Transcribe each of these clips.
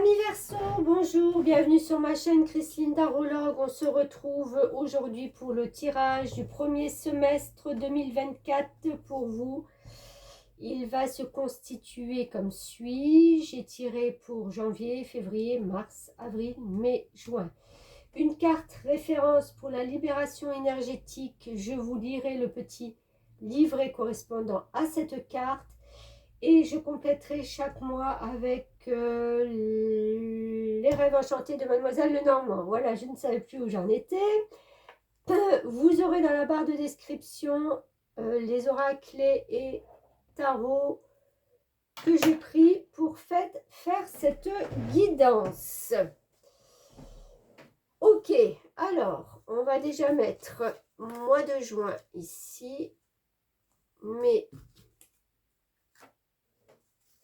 Amis Verseaux, bonjour, bienvenue sur ma chaîne Christine Tarologue. On se retrouve aujourd'hui pour le tirage du premier semestre 2024 pour vous. Il va se constituer comme suit. J'ai tiré pour janvier, février, mars, avril, mai, juin. Une carte référence pour la libération énergétique. Je vous lirai le petit livret correspondant à cette carte. Et je compléterai chaque mois avec les rêves enchantés de Mademoiselle Lenormand. Voilà, je ne savais plus où j'en étais. Vous aurez dans la barre de description les oracles et tarots que j'ai pris pour faire cette guidance. Ok, alors, on va déjà mettre mois de juin ici, mais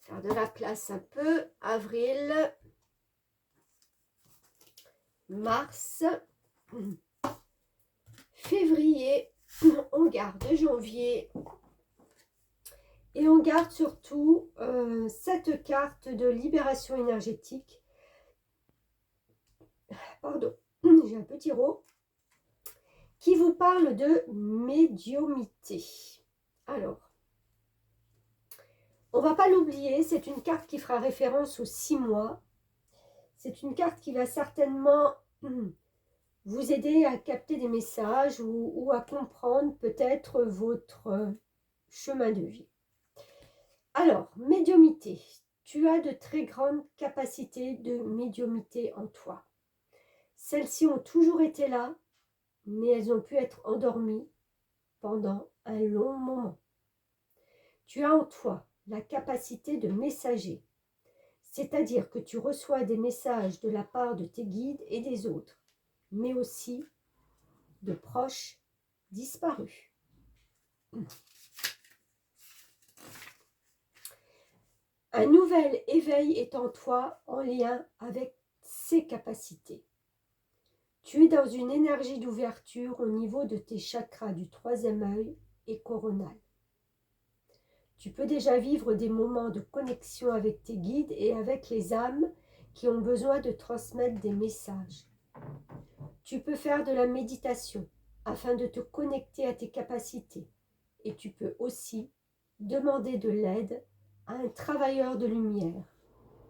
faire de la place un peu, avril, mars, février, on garde janvier et on garde surtout cette carte de libération énergétique. Pardon, j'ai un petit rot qui vous parle de médiumnité. Alors, on va pas l'oublier, c'est une carte qui fera référence aux 6 mois. C'est une carte qui va certainement vous aider à capter des messages ou à comprendre peut-être votre chemin de vie. Alors, médiumité. Tu as de très grandes capacités de médiumité en toi. Celles-ci ont toujours été là, mais elles ont pu être endormies pendant un long moment. Tu as en toi la capacité de messager, c'est-à-dire que tu reçois des messages de la part de tes guides et des autres, mais aussi de proches disparus. Un nouvel éveil est en toi en lien avec ces capacités. Tu es dans une énergie d'ouverture au niveau de tes chakras du troisième œil et coronal. Tu peux déjà vivre des moments de connexion avec tes guides et avec les âmes qui ont besoin de transmettre des messages. Tu peux faire de la méditation afin de te connecter à tes capacités et tu peux aussi demander de l'aide à un travailleur de lumière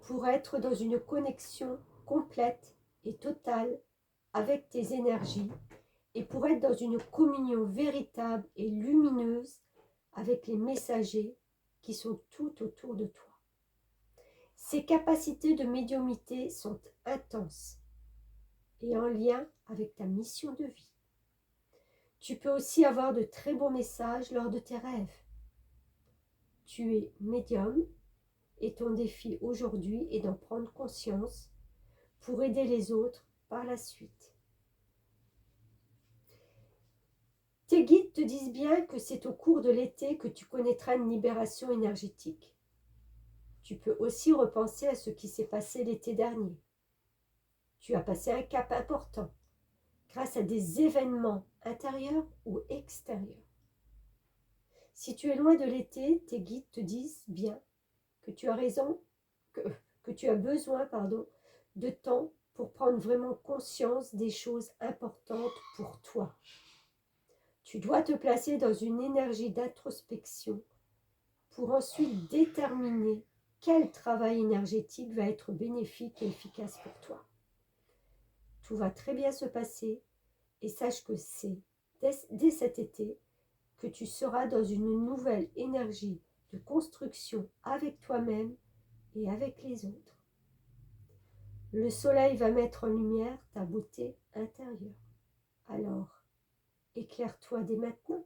pour être dans une connexion complète et totale avec tes énergies et pour être dans une communion véritable et lumineuse avec les messagers qui sont tout autour de toi. Ces capacités de médiumnité sont intenses et en lien avec ta mission de vie. Tu peux aussi avoir de très beaux messages lors de tes rêves. Tu es médium et ton défi aujourd'hui est d'en prendre conscience pour aider les autres par la suite. Tes guides te disent bien que c'est au cours de l'été que tu connaîtras une libération énergétique. Tu peux aussi repenser à ce qui s'est passé l'été dernier. Tu as passé un cap important grâce à des événements intérieurs ou extérieurs. Si tu es loin de l'été, tes guides te disent bien que tu as raison, que tu as besoin de temps pour prendre vraiment conscience des choses importantes pour toi. Tu dois te placer dans une énergie d'introspection pour ensuite déterminer quel travail énergétique va être bénéfique et efficace pour toi. Tout va très bien se passer et sache que c'est dès cet été que tu seras dans une nouvelle énergie de construction avec toi-même et avec les autres. Le soleil va mettre en lumière ta beauté intérieure. Alors, éclaire-toi dès maintenant.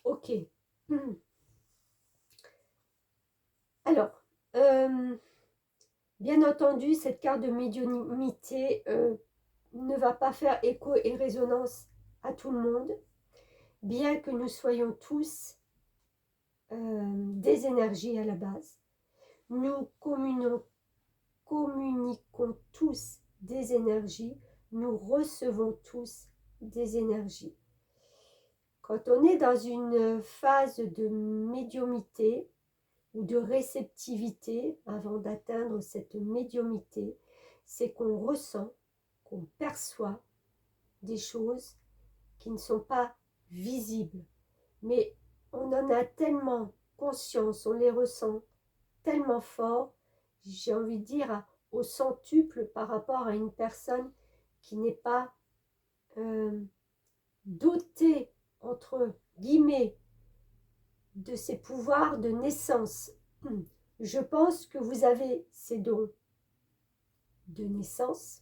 Ok. Alors, bien entendu, cette carte de médiumnité ne va pas faire écho et résonance à tout le monde, bien que nous soyons tous des énergies à la base. Nous communiquons tous des énergies, nous recevons tous des énergies. Quand on est dans une phase de médiumité ou de réceptivité, avant d'atteindre cette médiumité, c'est qu'on ressent, qu'on perçoit des choses qui ne sont pas visibles. Mais on en a tellement conscience, on les ressent tellement fort, j'ai envie de dire au centuple par rapport à une personne qui n'est pas dotée, entre guillemets, de ses pouvoirs de naissance. Je pense que vous avez ces dons de naissance.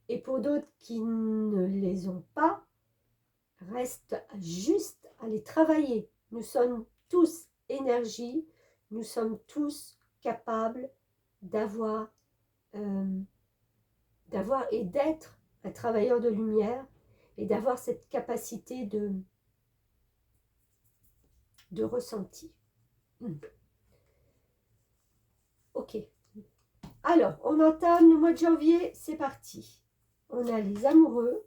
Et pour d'autres qui ne les ont pas, reste juste à les travailler. Nous sommes tous énergie, nous sommes tous capables d'avoir et d'être un travailleur de lumière et d'avoir cette capacité de ressenti. Ok. Alors, on entame le mois de janvier, c'est parti. On a les amoureux,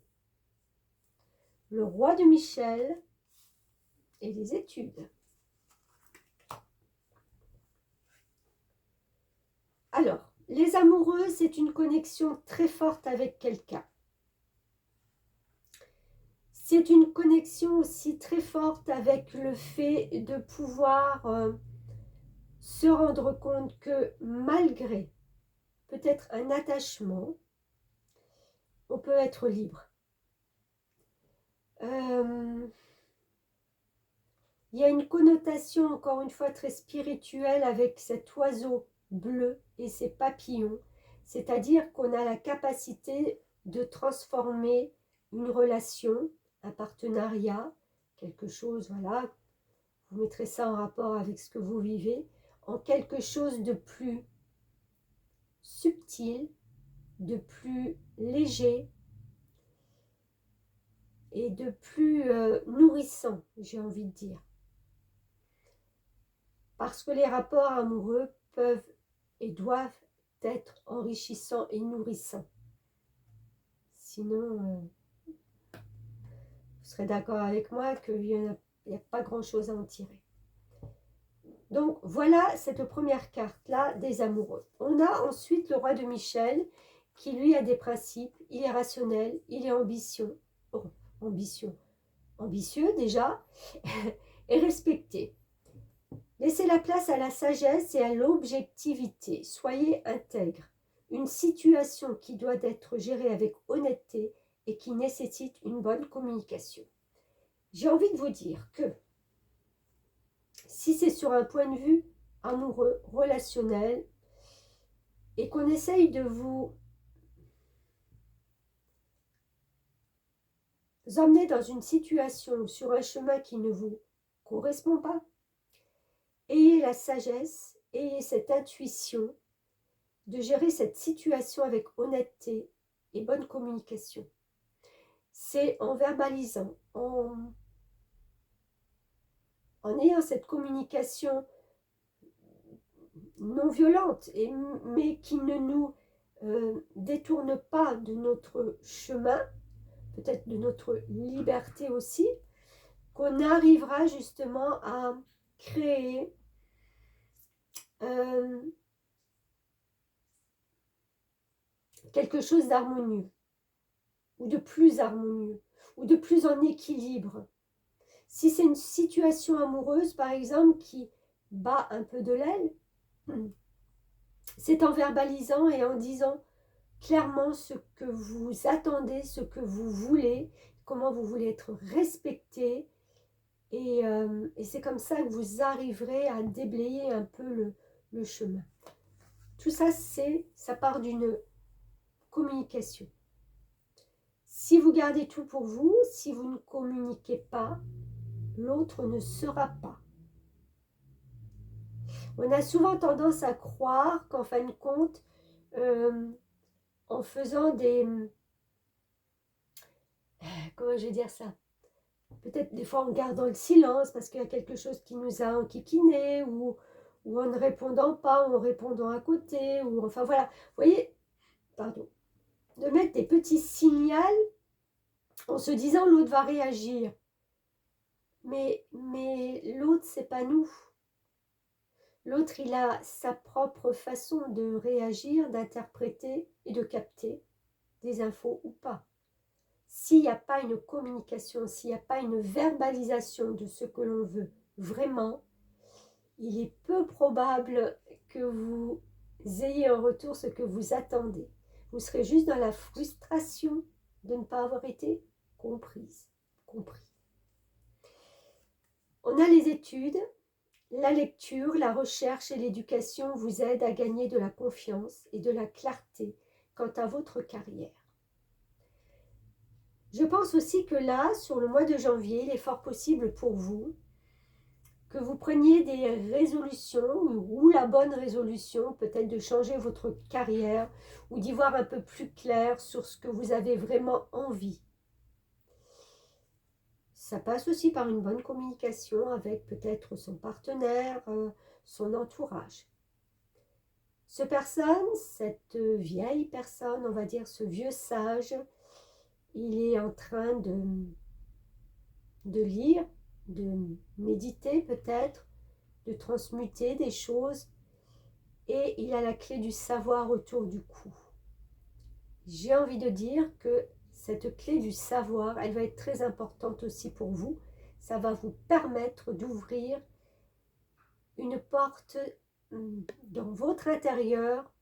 le roi de Michel et les études. Alors, les amoureux, c'est une connexion très forte avec quelqu'un. C'est une connexion aussi très forte avec le fait de pouvoir se rendre compte que malgré peut-être un attachement, on peut être libre. Il y a une connotation, encore une fois, très spirituelle avec cet oiseau bleu et ses papillons, c'est-à-dire qu'on a la capacité de transformer une relation, un partenariat, quelque chose, voilà, vous mettrez ça en rapport avec ce que vous vivez, en quelque chose de plus subtil, de plus léger et de plus nourrissant, j'ai envie de dire. Parce que les rapports amoureux peuvent et doivent être enrichissants et nourrissants. Sinon, vous serez d'accord avec moi qu'il n'y a pas grand-chose à en tirer. Donc, voilà cette première carte-là des amoureux. On a ensuite le roi de Michel, qui lui a des principes, il est rationnel, il est ambitieux déjà, et respecté. Laissez la place à la sagesse et à l'objectivité. Soyez intègre. Une situation qui doit être gérée avec honnêteté et qui nécessite une bonne communication. J'ai envie de vous dire que si c'est sur un point de vue amoureux, relationnel, et qu'on essaye de vous emmener dans une situation, sur un chemin qui ne vous correspond pas, ayez la sagesse, ayez cette intuition de gérer cette situation avec honnêteté et bonne communication. C'est en verbalisant, en ayant cette communication non violente, mais qui ne nous détourne pas de notre chemin, peut-être de notre liberté aussi, qu'on arrivera justement à créer quelque chose d'harmonieux, ou de plus harmonieux, ou de plus en équilibre. Si c'est une situation amoureuse, par exemple, qui bat un peu de l'aile, c'est en verbalisant et en disant clairement ce que vous attendez, ce que vous voulez, comment vous voulez être respecté. Et c'est comme ça que vous arriverez à déblayer un peu le chemin. Tout ça, ça part d'une communication. Si vous gardez tout pour vous, si vous ne communiquez pas, l'autre ne sera pas. On a souvent tendance à croire qu'en fin de compte, en faisant comment je vais dire ça, peut-être des fois en gardant le silence parce qu'il y a quelque chose qui nous a enquiquiné, ou en ne répondant pas, ou en répondant à côté, ou enfin voilà, vous voyez, pardon, de mettre des petits signaux en se disant l'autre va réagir. Mais l'autre, c'est pas nous. L'autre, il a sa propre façon de réagir, d'interpréter et de capter des infos ou pas. S'il n'y a pas une communication, s'il n'y a pas une verbalisation de ce que l'on veut vraiment, il est peu probable que vous ayez en retour ce que vous attendez. Vous serez juste dans la frustration de ne pas avoir été compris. On a les études, la lecture, la recherche et l'éducation vous aident à gagner de la confiance et de la clarté quant à votre carrière. Je pense aussi que là, sur le mois de janvier, il est fort possible pour vous que vous preniez des résolutions ou la bonne résolution, peut-être de changer votre carrière ou d'y voir un peu plus clair sur ce que vous avez vraiment envie. Ça passe aussi par une bonne communication avec peut-être son partenaire, son entourage. Cette vieille personne, on va dire ce vieux sage, il est en train de lire, de méditer peut-être, de transmuter des choses et il a la clé du savoir autour du cou. J'ai envie de dire que cette clé du savoir, elle va être très importante aussi pour vous. Ça va vous permettre d'ouvrir une porte dans votre intérieur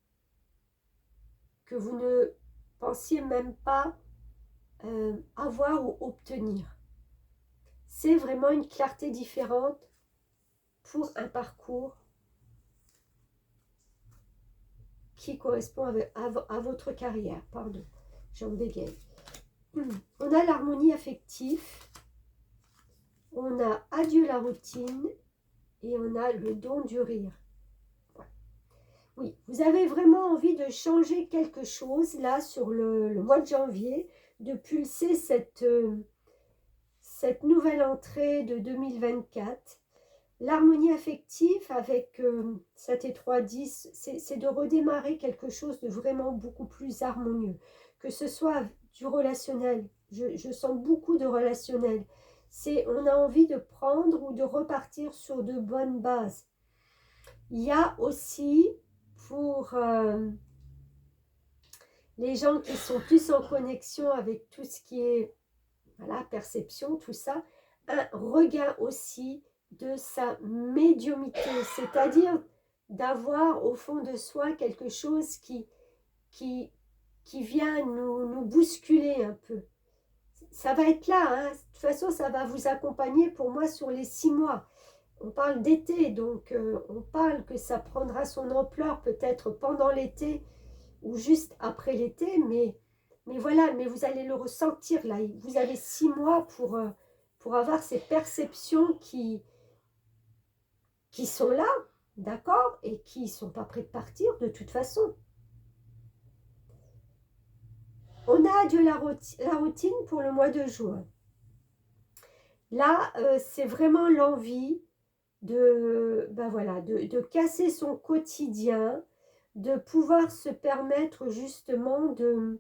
que vous ne pensiez même pas avoir ou obtenir. C'est vraiment une clarté différente pour un parcours qui correspond à votre carrière. Pardon, j'en bégaye. On a l'harmonie affective, on a adieu la routine et on a le don du rire. Voilà. Oui, vous avez vraiment envie de changer quelque chose là sur le mois de janvier, de pulser cette nouvelle entrée de 2024. L'harmonie affective avec 7 et 3, 10, c'est de redémarrer quelque chose de vraiment beaucoup plus harmonieux. Que ce soit du relationnel, je sens beaucoup de relationnel. On a envie de prendre ou de repartir sur de bonnes bases. Il y a aussi pour les gens qui sont plus en connexion avec tout ce qui est voilà, perception, tout ça, un regain aussi de sa médiumnité, c'est-à-dire d'avoir au fond de soi quelque chose qui vient nous bousculer un peu. Ça va être là, hein. De toute façon, ça va vous accompagner pour moi sur les 6 mois. On parle d'été, donc on parle que ça prendra son ampleur peut-être pendant l'été ou juste après l'été, mais voilà, mais vous allez le ressentir là. Vous avez 6 mois pour avoir ces perceptions qui sont là, d'accord, et qui ne sont pas prêts de partir de toute façon. On a adieu la routine pour le mois de juin. Là, c'est vraiment l'envie de casser son quotidien, de pouvoir se permettre justement de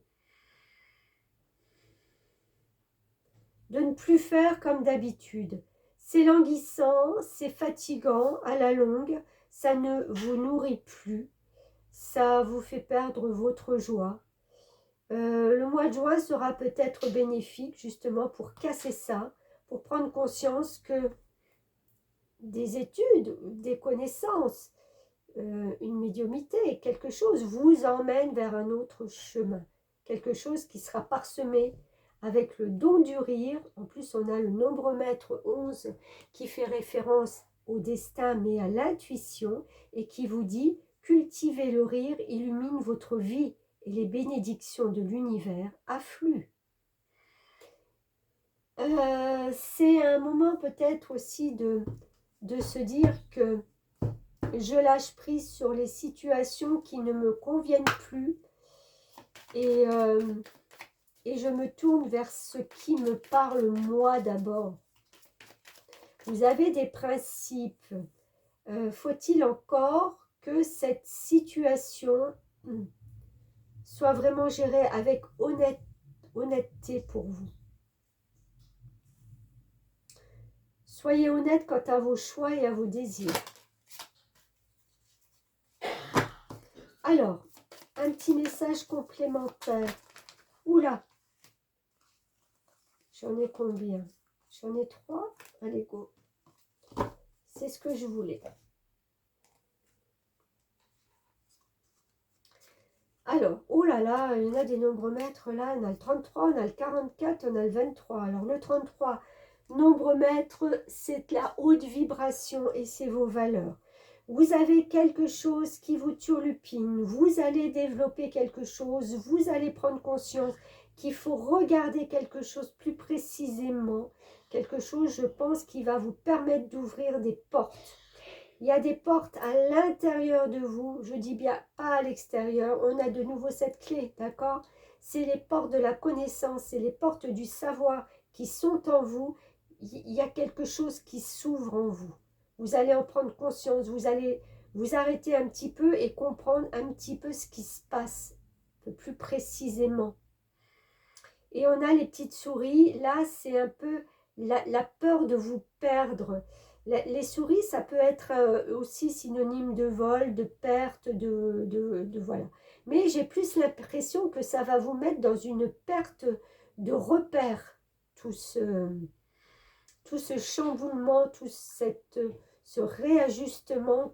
ne plus faire comme d'habitude. C'est languissant, c'est fatigant à la longue, ça ne vous nourrit plus, ça vous fait perdre votre joie. Le mois de juin sera peut-être bénéfique justement pour casser ça, pour prendre conscience que des études, des connaissances, une médiumnité, quelque chose vous emmène vers un autre chemin, quelque chose qui sera parsemé avec le don du rire. En plus, on a le nombre-mètre 11 qui fait référence au destin, mais à l'intuition, et qui vous dit « Cultivez le rire, illumine votre vie, et les bénédictions de l'univers affluent. » C'est un moment peut-être aussi de se dire que je lâche prise sur les situations qui ne me conviennent plus et je me tourne vers ce qui me parle moi d'abord. Vous avez des principes. Faut-il encore que cette situation soit vraiment gérée avec honnêteté pour vous? Soyez honnête quant à vos choix et à vos désirs. Alors, un petit message complémentaire. Oula, j'en ai combien? J'en ai 3. Allez, go. C'est ce que je voulais. Alors, oh là là, il y en a des nombres maîtres là. On a le 33, on a le 44, on a le 23. Alors, le 33, nombre maître, c'est la haute vibration et c'est vos valeurs. Vous avez quelque chose qui vous turlupine, vous allez développer quelque chose, vous allez prendre conscience qu'il faut regarder quelque chose plus précisément, quelque chose, je pense, qui va vous permettre d'ouvrir des portes. Il y a des portes à l'intérieur de vous, je dis bien pas à l'extérieur. On a de nouveau cette clé, d'accord? C'est les portes de la connaissance, c'est les portes du savoir qui sont en vous. Il y a quelque chose qui s'ouvre en vous. Vous allez en prendre conscience, vous allez vous arrêter un petit peu et comprendre un petit peu ce qui se passe, un peu plus précisément. Et on a les petites souris, là c'est un peu la peur de vous perdre. Les souris, ça peut être aussi synonyme de vol, de perte, voilà. Mais j'ai plus l'impression que ça va vous mettre dans une perte de repère, tout ce chamboulement, ce réajustement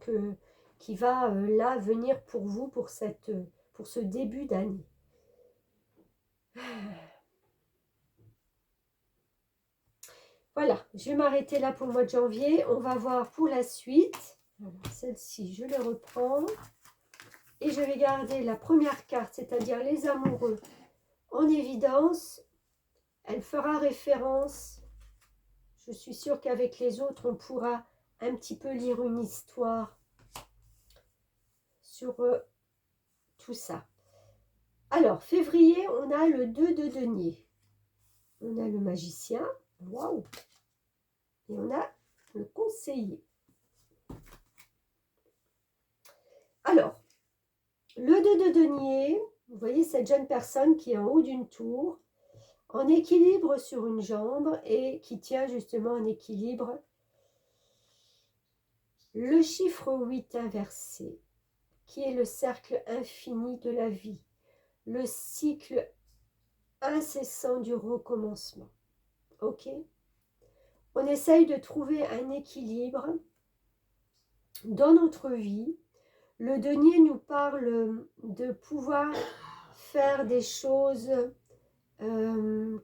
qui va là venir pour vous, pour ce début d'année. Voilà, je vais m'arrêter là pour le mois de janvier. On va voir pour la suite. Celle-ci, je les reprends. Et je vais garder la première carte, c'est-à-dire les amoureux, en évidence. Elle fera référence. Je suis sûre qu'avec les autres, on pourra un petit peu lire une histoire sur tout ça. Alors, février, on a le 2 de denier. On a le magicien. Waouh! Et on a le conseiller. Alors, le 2 de denier, vous voyez cette jeune personne qui est en haut d'une tour, en équilibre sur une jambe et qui tient justement en équilibre. Le chiffre 8 inversé, qui est le cercle infini de la vie, le cycle incessant du recommencement. Ok? On essaye de trouver un équilibre dans notre vie. Le denier nous parle de pouvoir faire des choses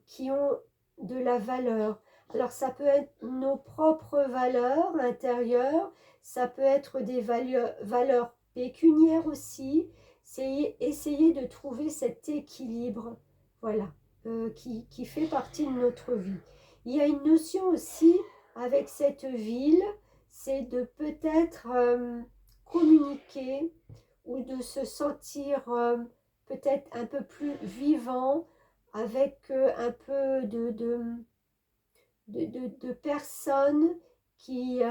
qui ont de la valeur. Alors ça peut être nos propres valeurs intérieures, ça peut être des valeurs pécuniaires aussi. C'est essayer de trouver cet équilibre, voilà, qui fait partie de notre vie. Il y a une notion aussi avec cette ville, c'est de peut-être communiquer ou de se sentir peut-être un peu plus vivant avec un peu de personnes qui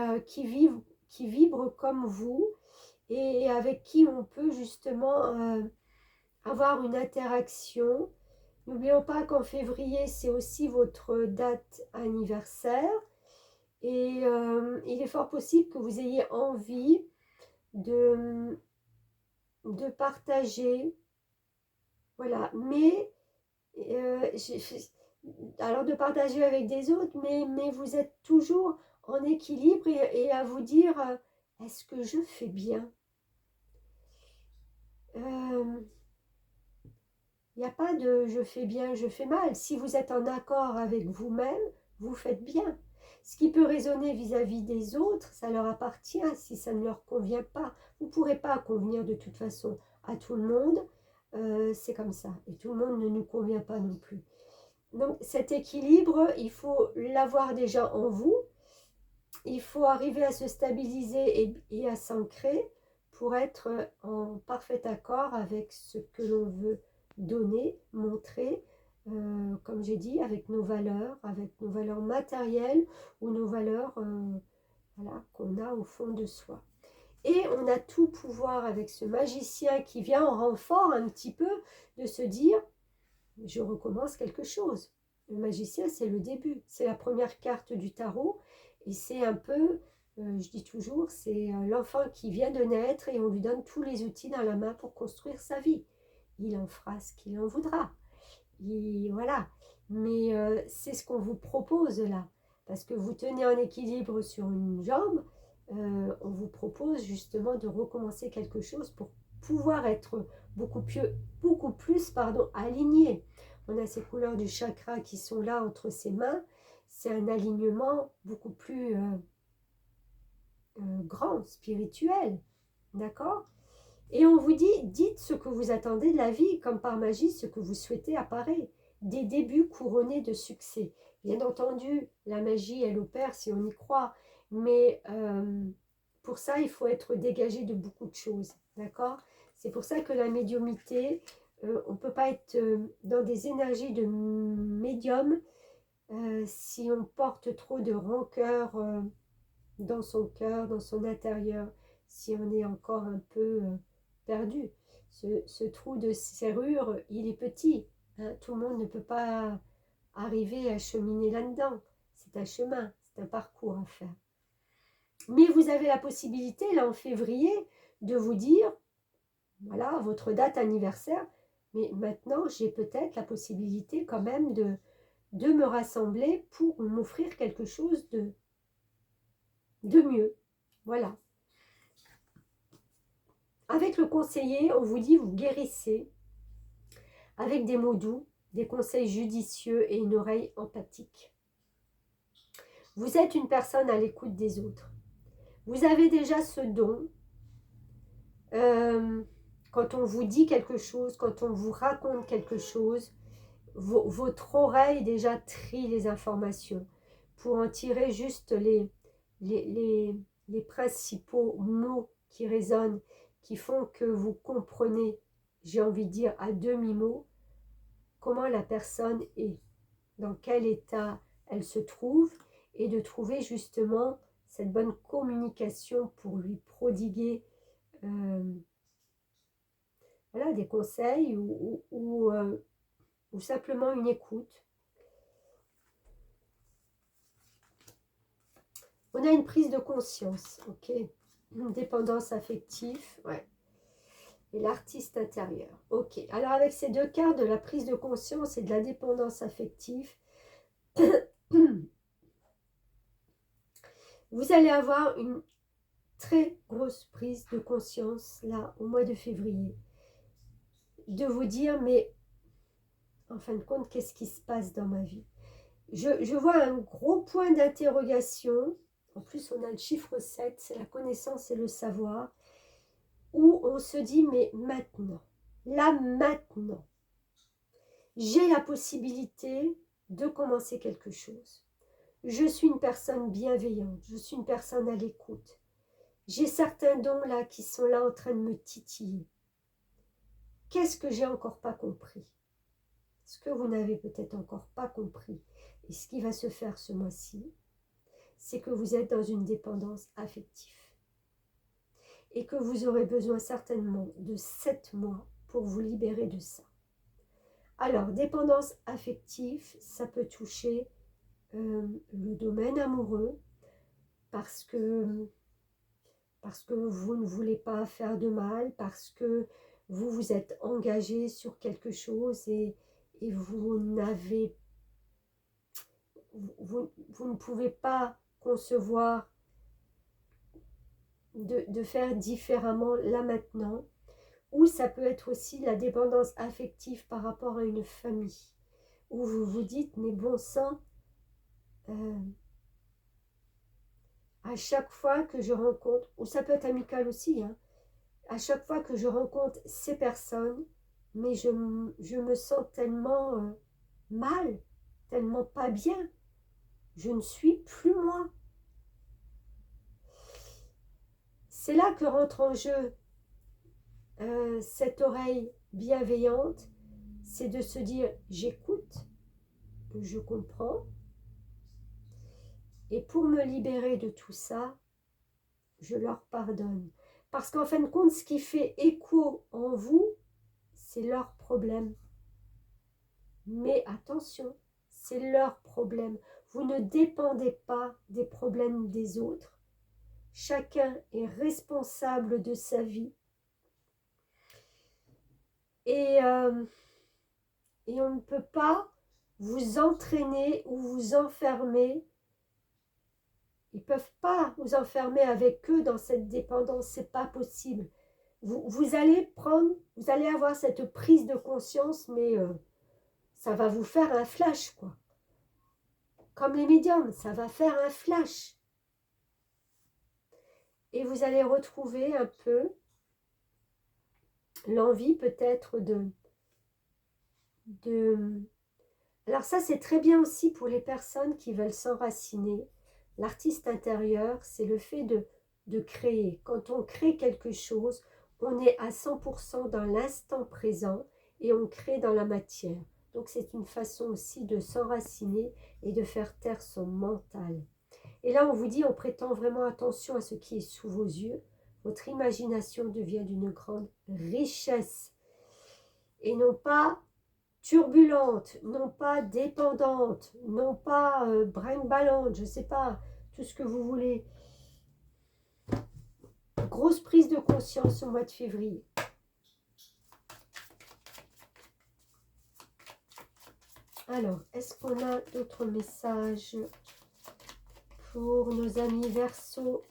vibrent comme vous et avec qui on peut justement avoir une interaction. N'oublions pas qu'en février, c'est aussi votre date anniversaire et il est fort possible que vous ayez envie de partager, voilà, mais alors de partager avec des autres, mais vous êtes toujours en équilibre et à vous dire, est-ce que je fais bien? Il n'y a pas de je fais bien, je fais mal. Si vous êtes en accord avec vous-même, vous faites bien. Ce qui peut résonner vis-à-vis des autres, ça leur appartient si ça ne leur convient pas. Vous ne pourrez pas convenir de toute façon à tout le monde. C'est comme ça. Et tout le monde ne nous convient pas non plus. Donc cet équilibre, il faut l'avoir déjà en vous. Il faut arriver à se stabiliser et à s'ancrer pour être en parfait accord avec ce que l'on veut donner, montrer, comme j'ai dit, avec nos valeurs matérielles ou nos valeurs voilà, qu'on a au fond de soi. Et on a tout pouvoir avec ce magicien qui vient en renfort un petit peu de se dire, je recommence quelque chose. Le magicien, c'est le début, c'est la première carte du tarot Et c'est un peu, je dis toujours, c'est l'enfant qui vient de naître et on lui donne tous les outils dans la main pour construire sa vie. Il en fera ce qu'il en voudra. Et voilà. Mais c'est ce qu'on vous propose là. Parce que vous tenez en équilibre sur une jambe, on vous propose justement de recommencer quelque chose pour pouvoir être beaucoup plus aligné. On a ces couleurs du chakra qui sont là entre ses mains. C'est un alignement beaucoup plus grand, spirituel. D'accord? Et on vous dit, dites ce que vous attendez de la vie, comme par magie, ce que vous souhaitez apparaît. Des débuts couronnés de succès. Bien entendu, la magie, elle opère si on y croit, mais pour ça, il faut être dégagé de beaucoup de choses. D'accord? C'est pour ça que la médiumnité, on ne peut pas être dans des énergies de médium si on porte trop de rancœur dans son cœur, dans son intérieur, si on est encore un peu perdu. Ce trou de serrure, il est petit. Hein, tout le monde ne peut pas arriver à cheminer là-dedans. C'est un chemin, c'est un parcours à faire. Mais vous avez la possibilité, là en février, de vous dire, voilà, votre date anniversaire, mais maintenant j'ai peut-être la possibilité quand même de me rassembler pour m'offrir quelque chose de mieux. Voilà. Avec le conseiller, on vous dit, vous guérissez avec des mots doux, des conseils judicieux et une oreille empathique. Vous êtes une personne à l'écoute des autres. Vous avez déjà ce don. Quand on vous dit quelque chose, quand on vous raconte quelque chose, votre oreille déjà trie les informations pour en tirer juste les principaux mots qui résonnent, qui font que vous comprenez, j'ai envie de dire à demi-mot, comment la personne est, dans quel état elle se trouve, et de trouver justement cette bonne communication pour lui prodiguer voilà, des conseils ou simplement une écoute. On a une prise de conscience, ok, une dépendance affective, ouais. Et l'artiste intérieur, ok. Alors avec ces deux cartes de la prise de conscience et de la dépendance affective, vous allez avoir une très grosse prise de conscience là au mois de février, de vous dire mais en fin de compte qu'est-ce qui se passe dans ma vie. Je vois un gros point d'interrogation. En plus on a le chiffre 7, c'est la connaissance et le savoir, où on se dit mais maintenant, là maintenant, j'ai la possibilité de commencer quelque chose. Je suis une personne bienveillante, je suis une personne à l'écoute. J'ai certains dons là qui sont là en train de me titiller. Qu'est-ce que j'ai encore pas compris? Ce que vous n'avez peut-être encore pas compris, et ce qui va se faire ce mois-ci, c'est que vous êtes dans une dépendance affective. Et que vous aurez besoin certainement de 7 mois pour vous libérer de ça. Alors, dépendance affective, ça peut toucher le domaine amoureux, parce que vous ne voulez pas faire de mal, parce que vous vous êtes engagé sur quelque chose et vous n'avez vous ne pouvez pas concevoir de faire différemment là maintenant. Ou ça peut être aussi la dépendance affective par rapport à une famille, où vous vous dites mais bon sang, à chaque fois que je rencontre, ou ça peut être amical aussi, hein, à chaque fois que je rencontre ces personnes, mais je me sens tellement mal, tellement pas bien, je ne suis plus moi. C'est là que rentre en jeu cette oreille bienveillante, c'est de se dire j'écoute, je comprends, et pour me libérer de tout ça, je leur pardonne. Parce qu'en fin de compte, ce qui fait écho en vous, c'est leur problème. Mais attention, c'est leur problème. Vous ne dépendez pas des problèmes des autres. Chacun est responsable de sa vie. Et on ne peut pas vous entraîner ou vous enfermer. Ils ne peuvent pas vous enfermer avec eux dans cette dépendance, c'est pas possible. Vous allez avoir cette prise de conscience, mais ça va vous faire un flash, quoi. Comme les médiums, ça va faire un flash. Et vous allez retrouver un peu l'envie peut-être Alors ça, c'est très bien aussi pour les personnes qui veulent s'enraciner. L'artiste intérieur, c'est le fait de créer. Quand on crée quelque chose, on est à 100% dans l'instant présent et on crée dans la matière. Donc c'est une façon aussi de s'enraciner et de faire taire son mental. Et là, on vous dit, on prêtant vraiment attention à ce qui est sous vos yeux, votre imagination devient d'une grande richesse et non pas turbulente, non pas dépendante, non pas brinque-ballante, je ne sais pas, tout ce que vous voulez. Grosse prise de conscience au mois de février. Alors, est-ce qu'on a d'autres messages pour nos amis Verseaux?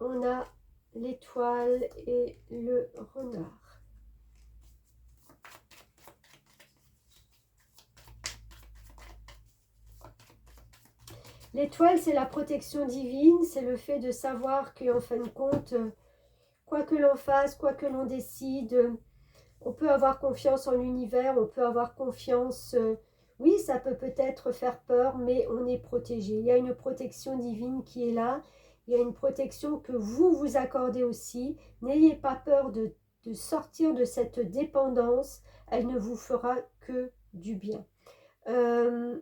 On a l'étoile et le renard. L'étoile, c'est la protection divine, c'est le fait de savoir qu'en fin de compte, quoi que l'on fasse, quoi que l'on décide, on peut avoir confiance en l'univers, on peut avoir confiance... oui, ça peut peut-être faire peur, mais on est protégé. Il y a une protection divine qui est là. Il y a une protection que vous vous accordez aussi. N'ayez pas peur de sortir de cette dépendance. Elle ne vous fera que du bien.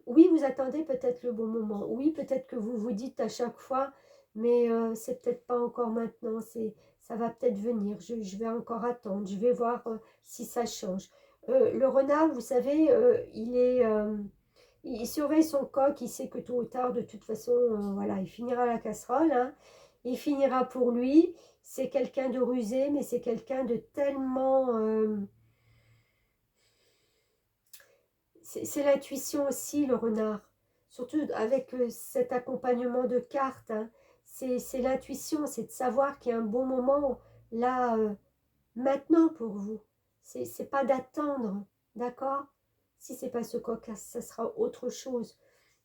Oui, vous attendez peut-être le bon moment. Oui, peut-être que vous vous dites à chaque fois, mais c'est peut-être pas encore maintenant. Ça va peut-être venir. Je vais encore attendre. Je vais voir si ça change. Le renard, vous savez, il surveille son coq. Il sait que tôt ou tard, de toute façon, voilà, il finira à la casserole, hein. Il finira pour lui. C'est quelqu'un de rusé, mais c'est quelqu'un de tellement... c'est l'intuition aussi, le renard. Surtout avec cet accompagnement de cartes, hein. C'est l'intuition, c'est de savoir qu'il y a un bon moment là, maintenant pour vous. C'est pas d'attendre, d'accord? Si c'est pas ce coq, ça sera autre chose.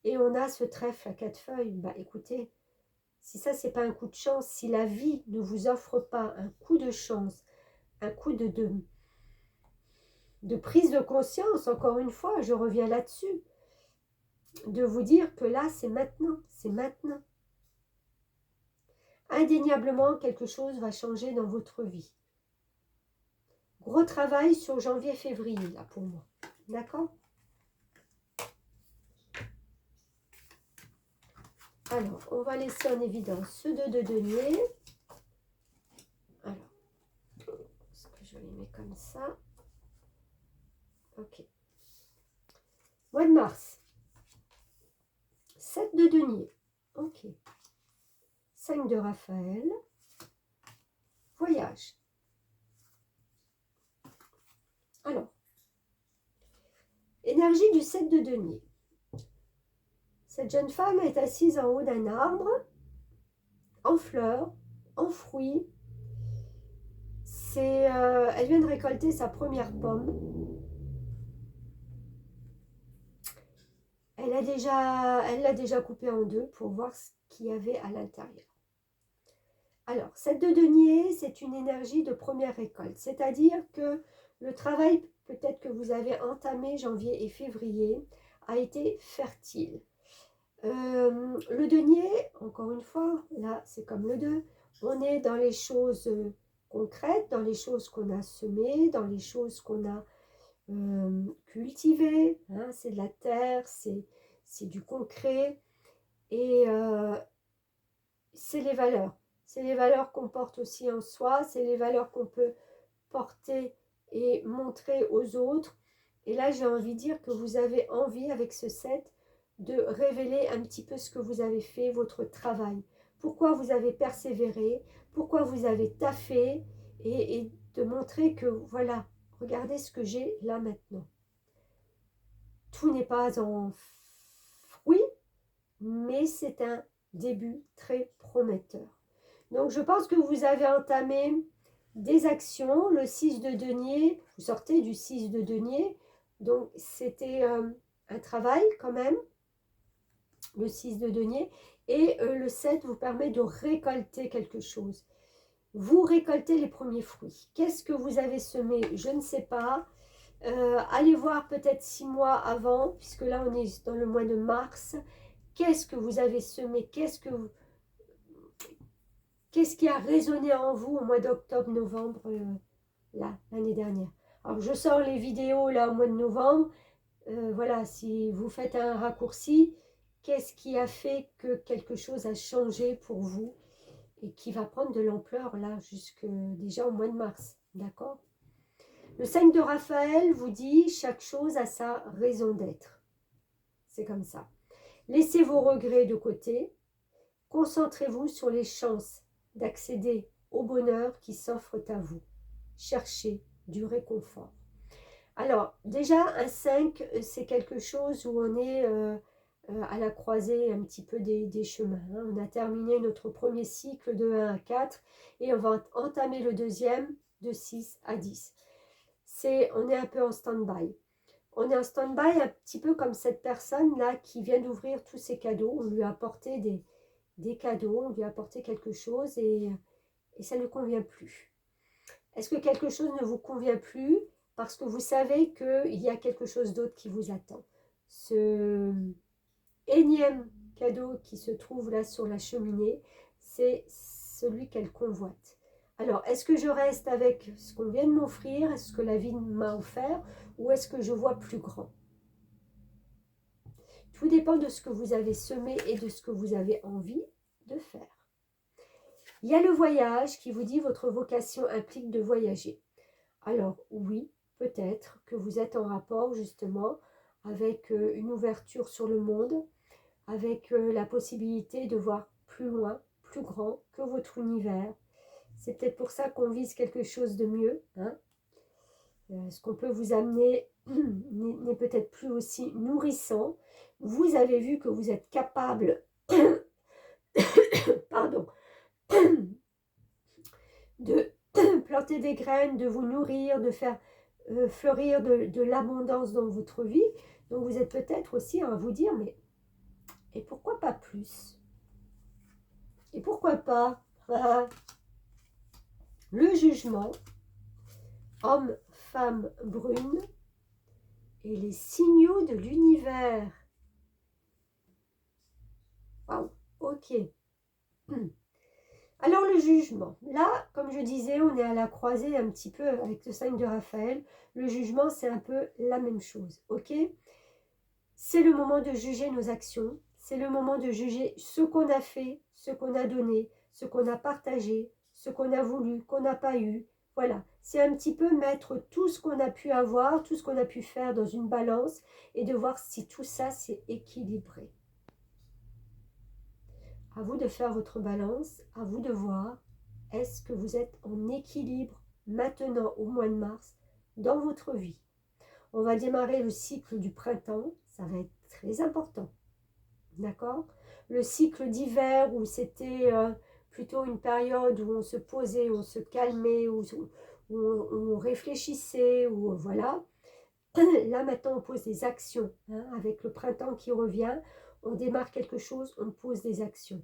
Et on a ce trèfle à 4 feuilles. Bah écoutez, si ça c'est pas un coup de chance, si la vie ne vous offre pas un coup de chance, un coup de prise de conscience, encore une fois, je reviens là-dessus, de vous dire que là, c'est maintenant, c'est maintenant. Indéniablement, quelque chose va changer dans votre vie. Gros travail sur janvier-février, là, pour moi. D'accord? Alors, on va laisser en évidence ce 2 de denier. Alors, est-ce que je les mets comme ça? Ok. Mois de mars. 7 de denier. Ok. 5 de Raphaël. Voyage. Alors, énergie du 7 de denier. Cette jeune femme est assise en haut d'un arbre, en fleurs, en fruits. Elle vient de récolter sa première pomme. Elle l'a déjà coupée en deux pour voir ce qu'il y avait à l'intérieur. Alors, cette de denier, c'est une énergie de première récolte. C'est-à-dire que le travail peut-être que vous avez entamé janvier et février a été fertile. Le denier, encore une fois, là c'est comme le 2, on est dans les choses concrètes, dans les choses qu'on a semées, dans les choses qu'on a cultivées, hein, c'est de la terre, c'est du concret, et c'est les valeurs. C'est les valeurs qu'on porte aussi en soi, c'est les valeurs qu'on peut porter et montrer aux autres. Et là, j'ai envie de dire que vous avez envie, avec ce 7, de révéler un petit peu ce que vous avez fait, votre travail. Pourquoi vous avez persévéré, pourquoi vous avez taffé, et de montrer que, voilà, regardez ce que j'ai là maintenant. Tout n'est pas en fruit, mais c'est un début très prometteur. Donc, je pense que vous avez entamé des actions. Le 6 de denier, vous sortez du 6 de denier, donc c'était un travail quand même, le 6 de denier, et le 7 vous permet de récolter quelque chose. Vous récoltez les premiers fruits. Qu'est-ce que vous avez semé? Je ne sais pas. Allez voir peut-être 6 mois avant, puisque là on est dans le mois de mars. Qu'est-ce que vous avez semé? Qu'est-ce qui a résonné en vous au mois d'octobre, novembre, là, l'année dernière? Alors, je sors les vidéos là au mois de novembre. Voilà, si vous faites un raccourci, qu'est-ce qui a fait que quelque chose a changé pour vous et qui va prendre de l'ampleur là jusque déjà au mois de mars, d'accord? Le 5 de Raphaël vous dit chaque chose a sa raison d'être. C'est comme ça. Laissez vos regrets de côté. Concentrez-vous sur les chances d'accéder au bonheur qui s'offre à vous. Cherchez du réconfort. Alors, déjà, un 5, c'est quelque chose où on est à la croisée un petit peu des chemins. Hein. On a terminé notre premier cycle de 1 à 4 et on va entamer le deuxième de 6 à 10. On est un peu en stand-by. On est en stand-by un petit peu comme cette personne-là qui vient d'ouvrir tous ses cadeaux. On lui a apporté des cadeaux, on lui a apporté quelque chose et ça ne convient plus. Est-ce que quelque chose ne vous convient plus parce que vous savez qu'il y a quelque chose d'autre qui vous attend? Ce énième cadeau qui se trouve là sur la cheminée, c'est celui qu'elle convoite. Alors, est-ce que je reste avec ce qu'on vient de m'offrir, ce que la vie m'a offert, ou est-ce que je vois plus grand? Tout dépend de ce que vous avez semé et de ce que vous avez envie de faire. Il y a le voyage qui vous dit votre vocation implique de voyager. Alors oui, peut-être que vous êtes en rapport justement avec une ouverture sur le monde, avec la possibilité de voir plus loin, plus grand que votre univers. C'est peut-être pour ça qu'on vise quelque chose de mieux. Hein. Ce qu'on peut vous amener n'est peut-être plus aussi nourrissant. Vous avez vu que vous êtes capable pardon, de planter des graines, de vous nourrir, de faire fleurir de l'abondance dans votre vie. Donc vous êtes peut-être aussi à vous dire, mais et pourquoi pas plus? Et pourquoi pas le jugement, homme, femme, brune, et les signaux de l'univers. Waouh, ok. Alors le jugement, là, comme je disais, on est à la croisée un petit peu avec le 5 de Raphaël. Le jugement, c'est un peu la même chose, ok? C'est le moment de juger nos actions, c'est le moment de juger ce qu'on a fait, ce qu'on a donné, ce qu'on a partagé, ce qu'on a voulu, qu'on n'a pas eu. Voilà, c'est un petit peu mettre tout ce qu'on a pu avoir, tout ce qu'on a pu faire dans une balance et de voir si tout ça c'est équilibré. À vous de faire votre balance, à vous de voir, est-ce que vous êtes en équilibre maintenant au mois de mars dans votre vie? On va démarrer le cycle du printemps, ça va être très important, d'accord? Le cycle d'hiver où c'était plutôt une période où on se posait, on se calmait, où on réfléchissait, où voilà. Là maintenant on pose des actions, hein, avec le printemps qui revient, on démarre quelque chose, on pose des actions.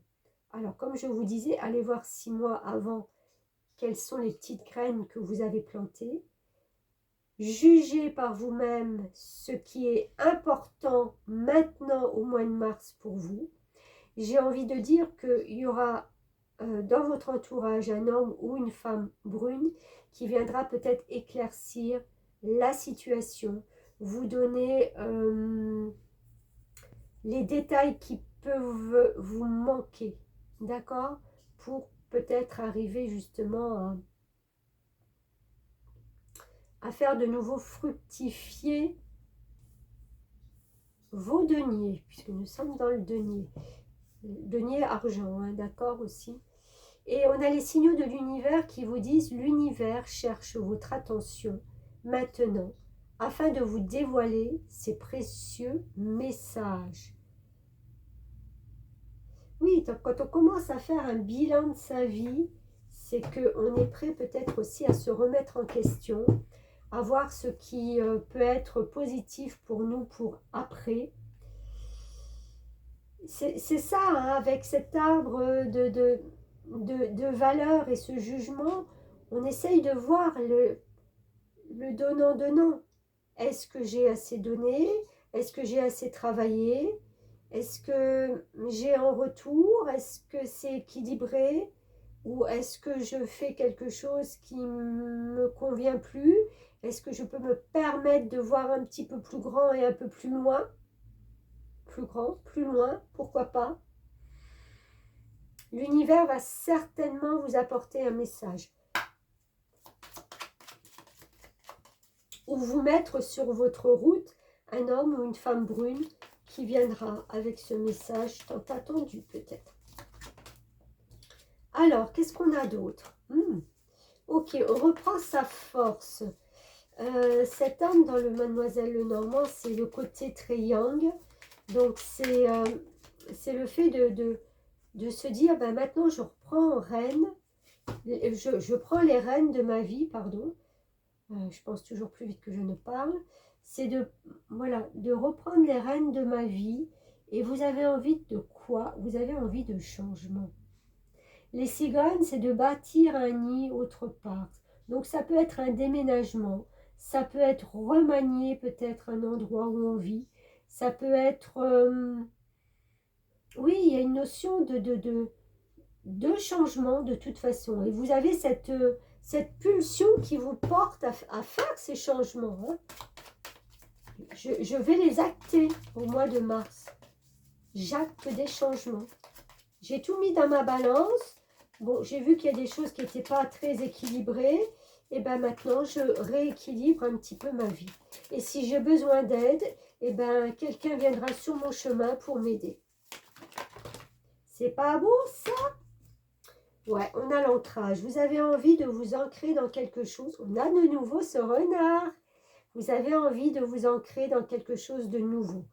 Alors comme je vous disais, allez voir 6 mois avant quelles sont les petites graines que vous avez plantées. Jugez par vous-même ce qui est important maintenant au mois de mars pour vous. J'ai envie de dire qu'il y aura dans votre entourage un homme ou une femme brune qui viendra peut-être éclaircir la situation, vous donner les détails qui peuvent vous manquer. d'accord, pour peut-être arriver justement à faire de nouveau fructifier vos deniers, puisque nous sommes dans le denier argent, hein, d'accord aussi. Et on a les signaux de l'univers qui vous disent: l'univers cherche votre attention maintenant afin de vous dévoiler ses précieux messages. Oui, donc quand on commence à faire un bilan de sa vie, c'est qu'on est prêt peut-être aussi à se remettre en question, à voir ce qui peut être positif pour nous pour après. C'est ça, hein, avec cet arbre de valeurs et ce jugement, on essaye de voir le donnant-donnant. Est-ce que j'ai assez donné? Est-ce que j'ai assez travaillé? Est-ce que j'ai en retour? Est-ce que c'est équilibré? Ou est-ce que je fais quelque chose qui ne me convient plus? Est-ce que je peux me permettre de voir un petit peu plus grand et un peu plus loin? Plus grand, plus loin, pourquoi pas? L'univers va certainement vous apporter un message. Ou vous mettre sur votre route un homme ou une femme brune qui viendra avec ce message tant attendu peut-être. Alors, qu'est-ce qu'on a d'autre? Ok, on reprend sa force. Cet homme dans le Mademoiselle Lenormand, c'est le côté très yang. Donc, c'est le fait de se dire, ben, maintenant je reprends je prends les rênes de ma vie, pardon. Je pense toujours plus vite que je ne parle. C'est voilà, de reprendre les rênes de ma vie. Et vous avez envie de quoi? Vous avez envie de changement. Les cigognes, c'est de bâtir un nid autre part. Donc ça peut être un déménagement, ça peut être remanier peut-être un endroit où on vit, ça peut être... oui, il y a une notion de changement de toute façon. Et vous avez cette pulsion qui vous porte à faire ces changements. Hein. Je vais les acter au mois de mars. J'acte des changements. J'ai tout mis dans ma balance. Bon, j'ai vu qu'il y a des choses qui n'étaient pas très équilibrées. Et bien maintenant, je rééquilibre un petit peu ma vie. Et si j'ai besoin d'aide, et ben quelqu'un viendra sur mon chemin pour m'aider. C'est pas beau ça? Ouais, on a l'ancrage. Vous avez envie de vous ancrer dans quelque chose. On a de nouveau ce renard. Vous avez envie de vous ancrer dans quelque chose de nouveau.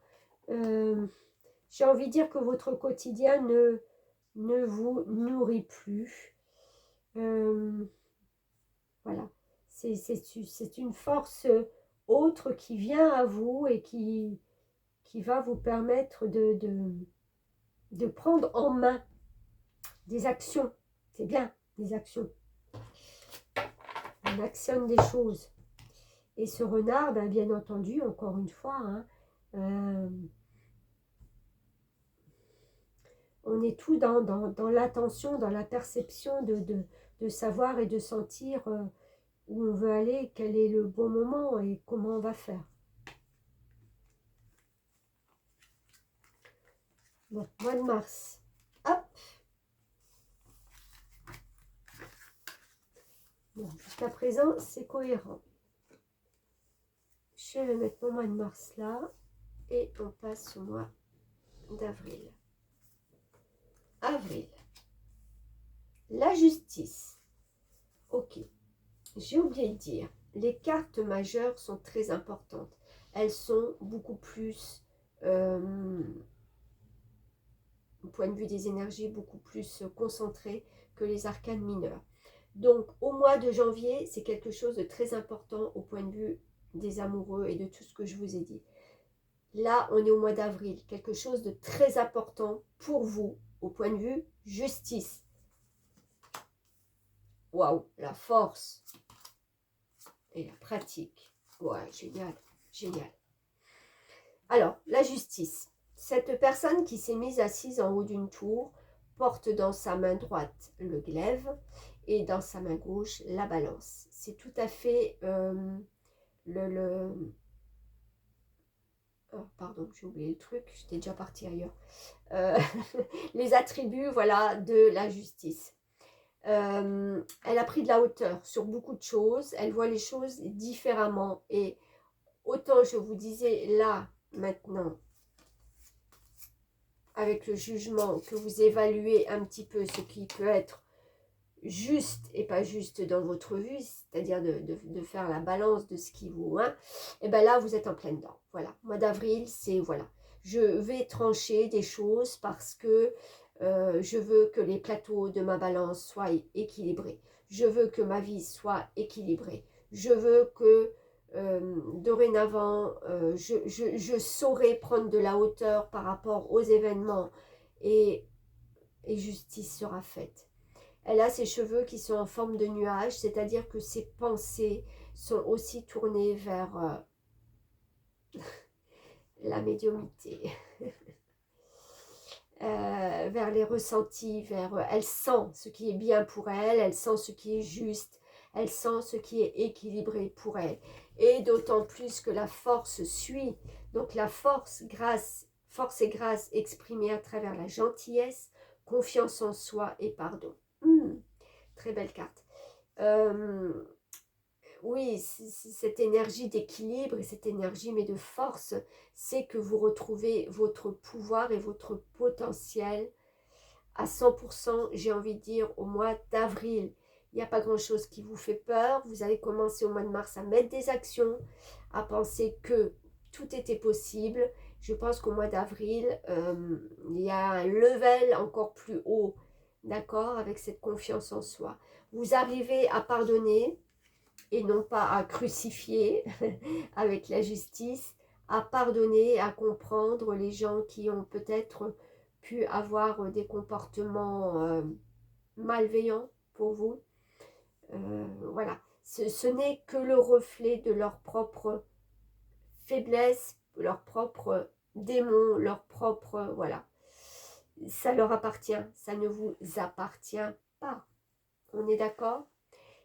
J'ai envie de dire que votre quotidien ne vous nourrit plus. Voilà. C'est une force autre qui vient à vous et qui va vous permettre de prendre en main des actions. C'est bien, des actions. On actionne des choses. Et ce renard, ben, bien entendu, encore une fois, hein, on est tout dans l'attention, dans la perception de savoir et de sentir où on veut aller, quel est le bon moment et comment on va faire. Bon, mois de mars. Hop. Bon, jusqu'à présent, c'est cohérent. Je vais mettre mon mois de mars là et on passe au mois d'avril. Avril. La justice. Ok. J'ai oublié de dire, les cartes majeures sont très importantes. Elles sont beaucoup plus, au point de vue des énergies, beaucoup plus concentrées que les arcanes mineures. Donc, au mois de janvier, c'est quelque chose de très important au point de vue des amoureux et de tout ce que je vous ai dit. Là, on est au mois d'avril, quelque chose de très important pour vous, au point de vue justice. Waouh, la force et la pratique. Ouais, génial, génial. Alors, la justice. Cette personne qui s'est mise assise en haut d'une tour porte dans sa main droite le glaive et dans sa main gauche la balance. C'est tout à fait pardon, j'ai oublié le truc, j'étais déjà partie ailleurs. Les attributs, voilà, de la justice. Elle a pris de la hauteur sur beaucoup de choses, elle voit les choses différemment. Et autant je vous disais là, maintenant, avec le jugement, que vous évaluez un petit peu ce qui peut être juste et pas juste dans votre vue, c'est-à-dire de faire la balance de ce qui vous... Hein, et bien là, vous êtes en plein dedans. Voilà, mois d'avril, c'est... Voilà, je vais trancher des choses parce que je veux que les plateaux de ma balance soient équilibrés. Je veux que ma vie soit équilibrée. Je veux que dorénavant, je saurai prendre de la hauteur par rapport aux événements et justice sera faite. Elle a ses cheveux qui sont en forme de nuage, c'est-à-dire que ses pensées sont aussi tournées vers la médiumnité, vers les ressentis, elle sent ce qui est bien pour elle, elle sent ce qui est juste, elle sent ce qui est équilibré pour elle. Et d'autant plus que la force suit, donc la force et grâce exprimée à travers la gentillesse, confiance en soi et pardon. Très belle carte. Oui, cette énergie d'équilibre et cette énergie mais de force, c'est que vous retrouvez votre pouvoir et votre potentiel à 100%, j'ai envie de dire, au mois d'avril. Il n'y a pas grand-chose qui vous fait peur. Vous allez commencer au mois de mars à mettre des actions, à penser que tout était possible. Je pense qu'au mois d'avril, il y a un level encore plus haut, d'accord, avec cette confiance en soi. Vous arrivez à pardonner et non pas à crucifier avec la justice, à pardonner, à comprendre les gens qui ont peut-être pu avoir des comportements malveillants pour vous. Voilà, ce n'est que le reflet de leur propre faiblesse, leur propre démon, leur propre... Voilà, ça leur appartient, ça ne vous appartient pas. On est d'accord ?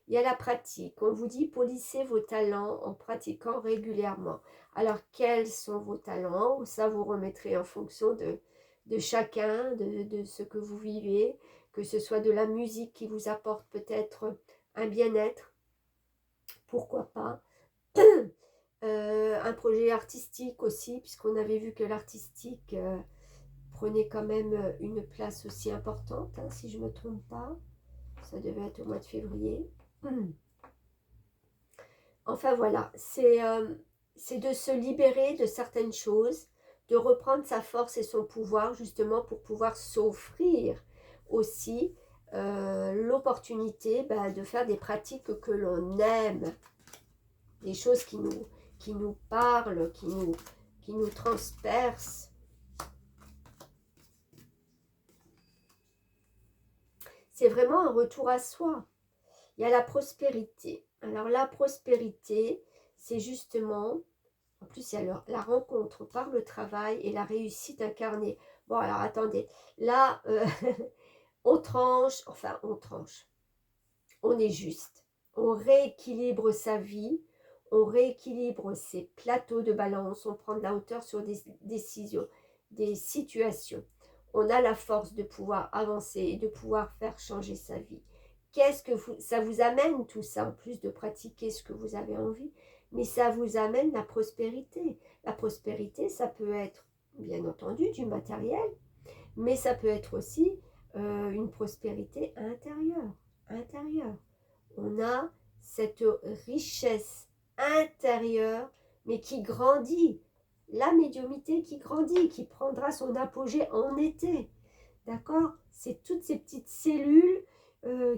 Il y a la pratique. On vous dit polissez vos talents en pratiquant régulièrement. Alors, quels sont vos talents? Ça, vous remettrez en fonction de chacun, de ce que vous vivez, que ce soit de la musique qui vous apporte peut-être un bien-être, pourquoi pas. Un projet artistique aussi, puisqu'on avait vu que l'artistique prenait quand même une place aussi importante, hein, si je ne me trompe pas. Ça devait être au mois de février. Enfin voilà, c'est de se libérer de certaines choses, de reprendre sa force et son pouvoir justement pour pouvoir s'offrir aussi l'opportunité de faire des pratiques que l'on aime, des choses qui nous parlent, qui nous transpercent. C'est vraiment un retour à soi. Il y a la prospérité. Alors la prospérité, c'est justement... En plus, il y a la rencontre par le travail et la réussite incarnée. Bon, alors attendez. Là, on tranche. Enfin, on tranche. On est juste. On rééquilibre sa vie. On rééquilibre ses plateaux de balance. On prend de la hauteur sur des décisions, des situations. On a la force de pouvoir avancer et de pouvoir faire changer sa vie. Qu'est-ce que ça vous amène tout ça, en plus de pratiquer ce que vous avez envie, mais ça vous amène la prospérité. La prospérité, ça peut être, bien entendu, du matériel, mais ça peut être aussi une prospérité intérieure. On a cette richesse intérieure, mais qui grandit. La médiumnité qui grandit, qui prendra son apogée en été. D'accord? C'est toutes ces petites cellules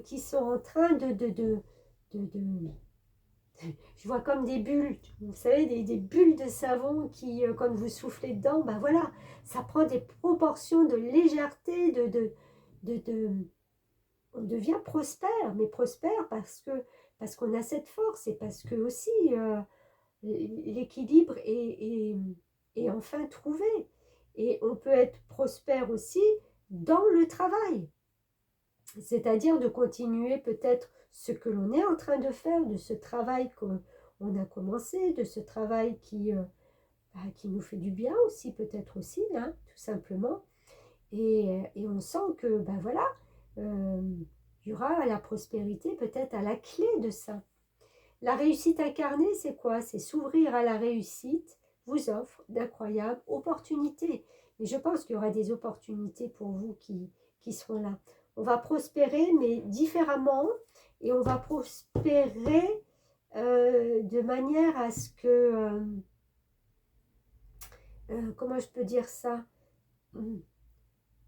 qui sont en train je vois comme des bulles, vous savez, des bulles de savon qui, quand vous soufflez dedans, ben voilà, ça prend des proportions de légèreté, on devient prospère, mais prospère parce qu'on a cette force et parce que aussi l'équilibre est enfin trouvé. Et on peut être prospère aussi dans le travail. C'est-à-dire de continuer peut-être ce que l'on est en train de faire, de ce travail qu'on a commencé, de ce travail qui nous fait du bien aussi, peut-être aussi, hein, tout simplement. Et on sent que, ben voilà, il y aura la prospérité peut-être à la clé de ça. La réussite incarnée, c'est quoi? C'est s'ouvrir à la réussite vous offre d'incroyables opportunités. Et je pense qu'il y aura des opportunités pour vous qui seront là. On va prospérer, mais différemment, et on va prospérer de manière à ce que... comment je peux dire ça?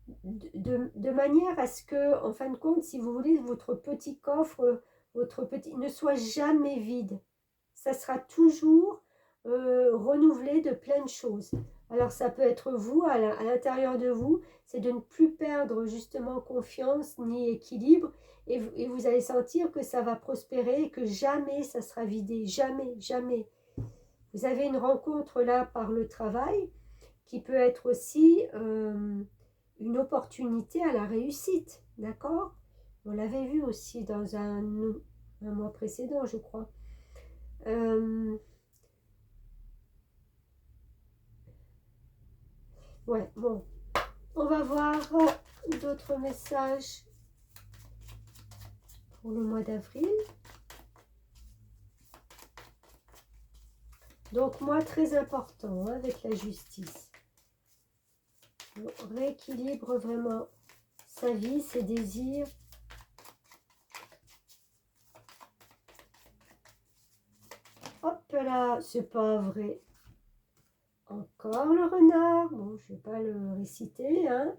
De manière à ce que, en fin de compte, si vous voulez, votre petit coffre, ne soit jamais vide. Ça sera toujours renouvelé de plein de choses. Alors ça peut être vous, à l'intérieur de vous, c'est de ne plus perdre justement confiance ni équilibre, et vous allez sentir que ça va prospérer et que jamais ça sera vidé, jamais, jamais. Vous avez une rencontre là par le travail qui peut être aussi une opportunité à la réussite, d'accord? On l'avait vu aussi dans un mois précédent, je crois. Ouais, bon. On va voir d'autres messages pour le mois d'avril. Donc, mois très important hein, avec la justice. On rééquilibre vraiment sa vie, ses désirs. Hop là, c'est pas vrai. Encore le renard. Bon, je ne vais pas le réciter. Hein.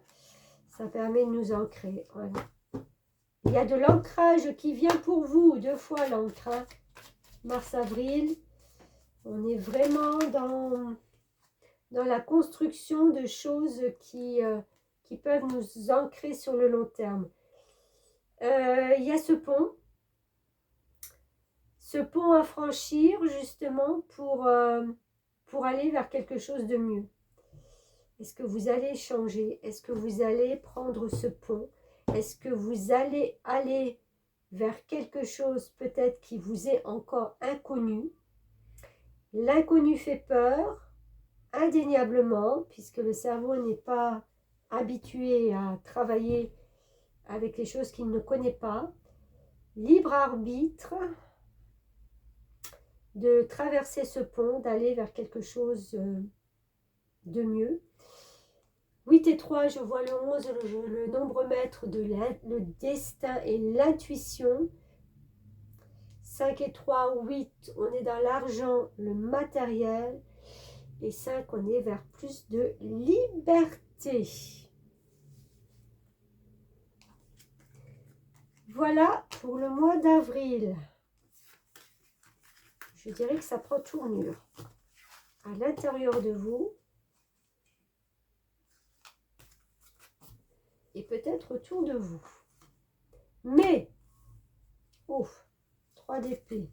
Ça permet de nous ancrer. Voilà. Il y a de l'ancrage qui vient pour vous. 2 fois l'ancrage. Mars-avril. On est vraiment dans la construction de choses qui peuvent nous ancrer sur le long terme. Il y a ce pont à franchir justement pour aller vers quelque chose de mieux. Est-ce que vous allez changer? Est-ce que vous allez prendre ce pont? Est-ce que vous allez aller vers quelque chose peut-être qui vous est encore inconnu? L'inconnu fait peur, indéniablement, puisque le cerveau n'est pas habitué à travailler avec les choses qu'il ne connaît pas. Libre arbitre de traverser ce pont, d'aller vers quelque chose de mieux. 8 et 3, je vois le 11, le nombre maître de le destin et l'intuition. 5 et 3, 8, on est dans l'argent, le matériel. Et 5, on est vers plus de liberté. Voilà pour le mois d'avril. Je dirais que ça prend tournure. À l'intérieur de vous. Et peut-être autour de vous. Mais, ouf, 3 d'épée.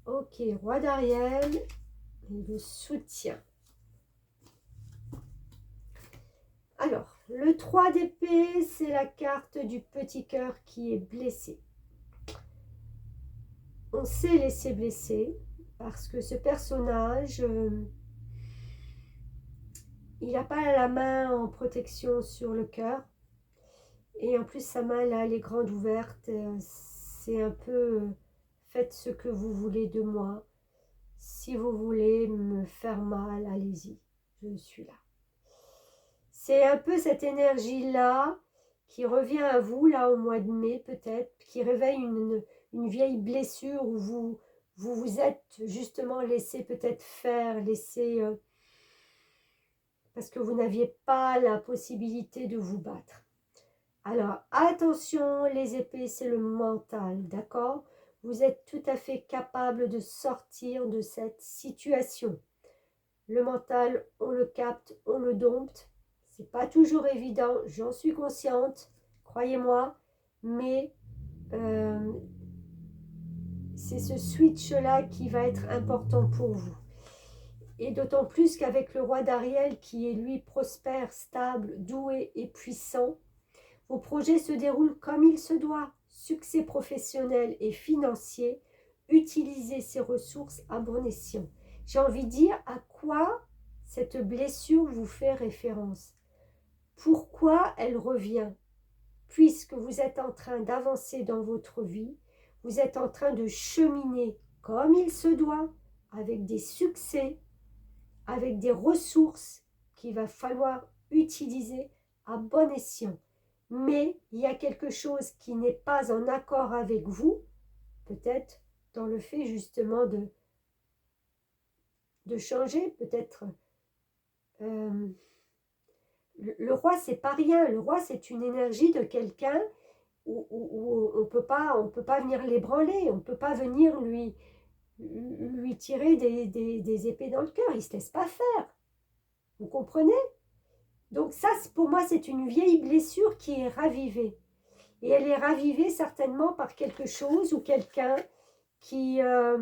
Ok, roi d'Ariel et le soutien. Alors, le 3 d'épée, c'est la carte du petit cœur qui est blessé. On s'est laissé blesser parce que ce personnage, il n'a pas la main en protection sur le cœur. Et en plus, sa main, là, elle est grande ouverte. C'est un peu, faites ce que vous voulez de moi. Si vous voulez me faire mal, allez-y, je suis là. C'est un peu cette énergie-là qui revient à vous, là, au mois de mai, peut-être, qui réveille une vieille blessure où vous êtes justement laissé peut-être faire, laissé... parce que vous n'aviez pas la possibilité de vous battre. Alors, attention, les épées, c'est le mental, d'accord? Vous êtes tout à fait capable de sortir de cette situation. Le mental, on le capte, on le dompte. C'est pas toujours évident, j'en suis consciente, croyez-moi, mais c'est ce switch-là qui va être important pour vous. Et d'autant plus qu'avec le roi d'Ariel, qui est lui prospère, stable, doué et puissant, vos projets se déroulent comme il se doit. Succès professionnel et financier, utilisez ces ressources à bon escient. j'ai envie de dire à quoi cette blessure vous fait référence. Pourquoi elle revient? Puisque vous êtes en train d'avancer dans votre vie, vous êtes en train de cheminer comme il se doit, avec des succès, avec des ressources qu'il va falloir utiliser à bon escient. Mais il y a quelque chose qui n'est pas en accord avec vous, peut-être dans le fait justement de changer, peut-être. Le roi, c'est pas rien. Le roi, c'est une énergie de quelqu'un où on peut pas venir l'ébranler, on peut pas venir lui tirer des épées dans le cœur. Il se laisse pas faire. Vous comprenez? Donc ça, pour moi, c'est une vieille blessure qui est ravivée. Et elle est ravivée certainement par quelque chose ou quelqu'un qui a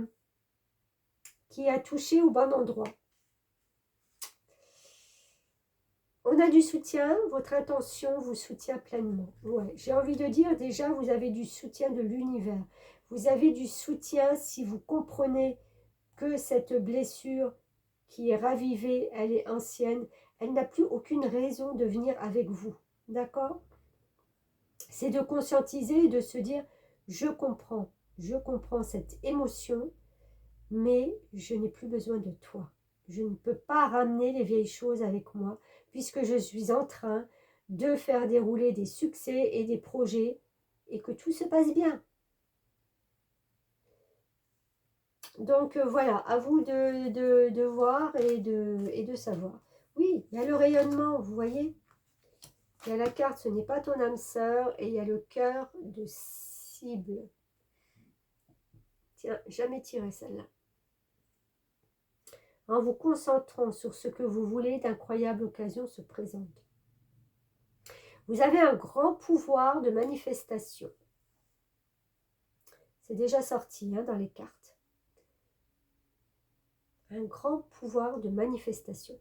touché au bon endroit. On a du soutien, votre intention vous soutient pleinement. Ouais, j'ai envie de dire déjà, vous avez du soutien de l'univers. Vous avez du soutien si vous comprenez que cette blessure qui est ravivée, elle est ancienne, elle n'a plus aucune raison de venir avec vous. D'accord? C'est de conscientiser et de se dire, je comprends cette émotion, mais je n'ai plus besoin de toi. Je ne peux pas ramener les vieilles choses avec moi, puisque je suis en train de faire dérouler des succès et des projets, et que tout se passe bien. Donc voilà, à vous de voir et de savoir. Oui, il y a le rayonnement, vous voyez. Il y a la carte, ce n'est pas ton âme sœur, et il y a le cœur de cible. Tiens, jamais tiré celle-là. En vous concentrant sur ce que vous voulez, d'incroyables occasions se présentent. Vous avez un grand pouvoir de manifestation. C'est déjà sorti dans les cartes. Un grand pouvoir de manifestation.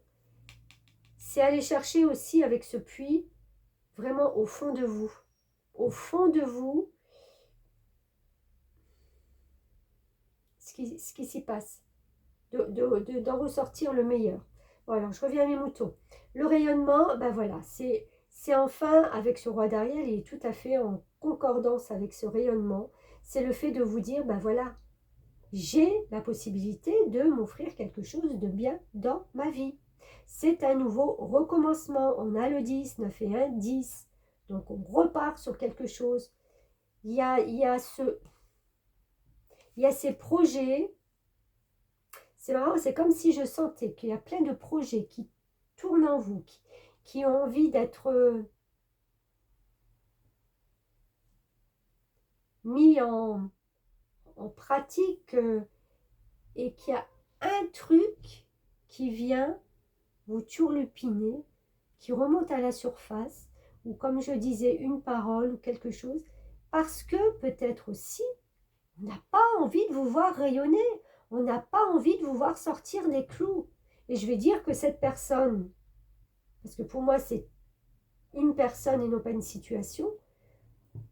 C'est aller chercher aussi avec ce puits, vraiment au fond de vous. Au fond de vous, ce qui s'y passe. D'en ressortir le meilleur. Bon, alors, je reviens à mes moutons. Le rayonnement, ben voilà, c'est enfin, avec ce roi d'Ariel, il est tout à fait en concordance avec ce rayonnement. C'est le fait de vous dire, ben voilà, j'ai la possibilité de m'offrir quelque chose de bien dans ma vie. C'est un nouveau recommencement. On a le 10, 9 et 1, 10. Donc, on repart sur quelque chose. Il y a ces projets. C'est marrant, c'est comme si je sentais qu'il y a plein de projets qui tournent en vous, qui ont envie d'être mis en pratique et qu'il y a un truc qui vient vous turlupiner, qui remonte à la surface, ou comme je disais, une parole ou quelque chose, parce que peut-être aussi, on n'a pas envie de vous voir rayonner, on n'a pas envie de vous voir sortir des clous. Et je vais dire que cette personne, parce que pour moi c'est une personne et non pas une situation,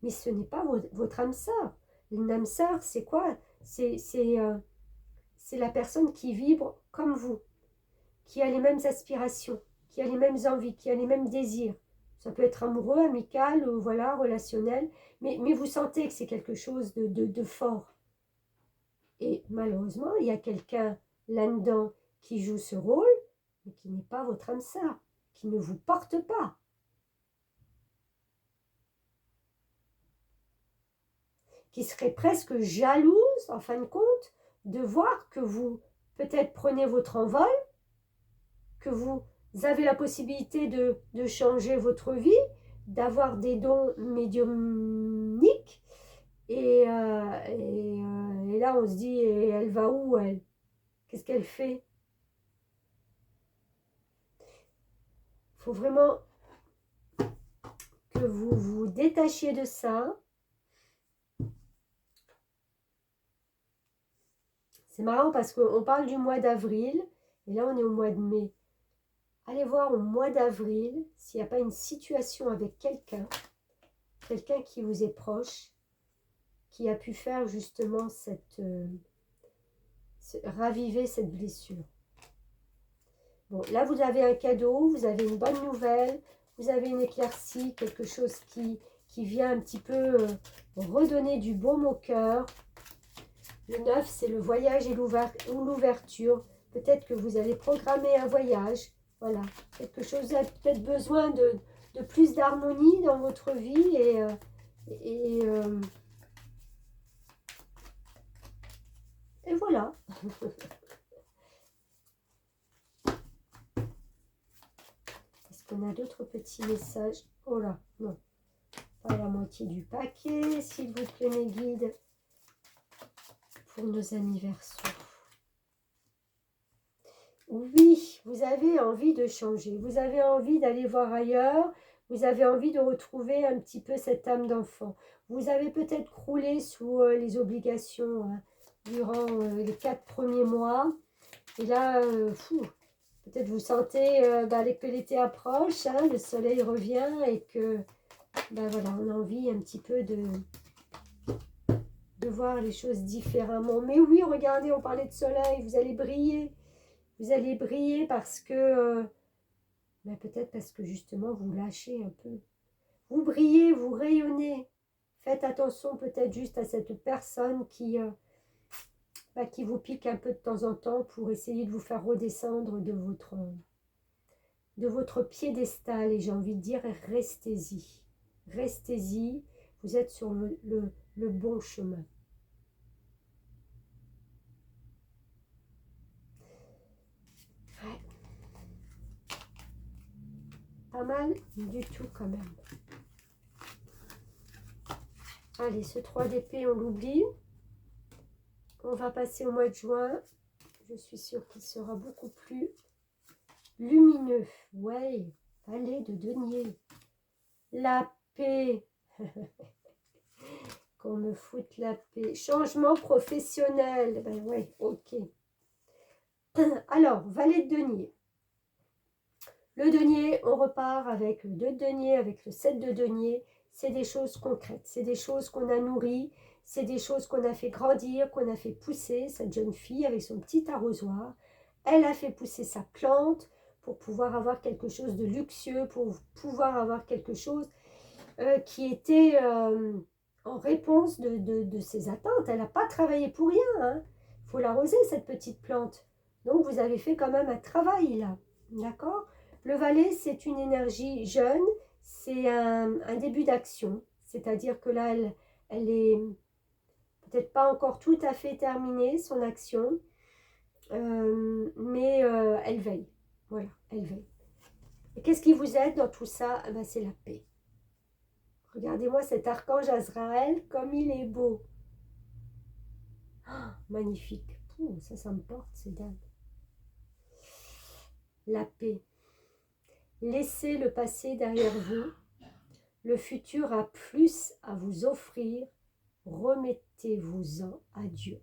mais ce n'est pas votre âme sœur. Une âme sœur, c'est quoi? C'est la personne qui vibre comme vous, qui a les mêmes aspirations, qui a les mêmes envies, qui a les mêmes désirs. Ça peut être amoureux, amical, voilà, relationnel, mais vous sentez que c'est quelque chose de fort. Et malheureusement, il y a quelqu'un là-dedans qui joue ce rôle, mais qui n'est pas votre âme sœur, qui ne vous porte pas. Qui serait presque jalouse, en fin de compte, de voir que vous, peut-être, prenez votre envol, que vous avez la possibilité de changer votre vie, d'avoir des dons médiumniques, et là, on se dit, et elle va où, elle? Qu'est-ce qu'elle fait? Il faut vraiment que vous vous détachiez de ça. C'est marrant parce qu'on parle du mois d'avril, et là, on est au mois de mai. Allez voir au mois d'avril s'il n'y a pas une situation avec quelqu'un qui vous est proche, qui a pu faire justement ce raviver cette blessure. Bon, là, vous avez un cadeau, vous avez une bonne nouvelle, vous avez une éclaircie, quelque chose qui vient un petit peu redonner du baume au cœur. Le 9, c'est le voyage et l'ouverture. Peut-être que vous allez programmer un voyage. Voilà, quelque chose, vous avez peut-être besoin de plus d'harmonie dans votre vie et voilà. Est-ce qu'on a d'autres petits messages? Oh là, non. Pas la moitié du paquet, s'il vous plaît, mes guides. Pour nos amis Verseaux. Oui, vous avez envie de changer. Vous avez envie d'aller voir ailleurs. Vous avez envie de retrouver un petit peu cette âme d'enfant. Vous avez peut-être croulé sous les obligations durant les 4 premiers mois. Et là, peut-être vous sentez que l'été approche, hein, le soleil revient et que voilà, on a envie un petit peu de voir les choses différemment. Mais oui, regardez, on parlait de soleil, vous allez briller. Vous allez briller parce que, peut-être parce que justement vous lâchez un peu. Vous brillez, vous rayonnez. Faites attention peut-être juste à cette personne qui vous pique un peu de temps en temps pour essayer de vous faire redescendre de votre piédestal. Et j'ai envie de dire, restez-y. Restez-y, vous êtes sur le bon chemin. Ouais. Pas mal du tout quand même. Allez, ce 3 d'épée, on l'oublie. On va passer au mois de juin. Je suis sûre qu'il sera beaucoup plus lumineux. Ouais, allez, de denier. La paix. Qu'on me foute la paix. Changement professionnel. Ben ouais, ok. Alors, valet de denier. Le denier, on repart avec le 2 de denier, avec le 7 de denier. C'est des choses concrètes, c'est des choses qu'on a nourries, c'est des choses qu'on a fait grandir, qu'on a fait pousser. Cette jeune fille avec son petit arrosoir, elle a fait pousser sa plante pour pouvoir avoir quelque chose de luxueux, pour pouvoir avoir quelque chose qui était en réponse de ses attentes. Elle n'a pas travaillé pour rien, hein. Il faut l'arroser cette petite plante. Donc vous avez fait quand même un travail là, d'accord? Le valet, c'est une énergie jeune, c'est un début d'action, c'est-à-dire que là, elle est peut-être pas encore tout à fait terminée, son action, mais elle veille, voilà, elle veille. Et qu'est-ce qui vous aide dans tout ça? C'est la paix. Regardez-moi cet archange Azraël, comme il est beau. Oh, magnifique. Ouh, ça me porte, c'est dingue. La paix. Laissez le passé derrière vous. Le futur a plus à vous offrir. Remettez-vous-en à Dieu.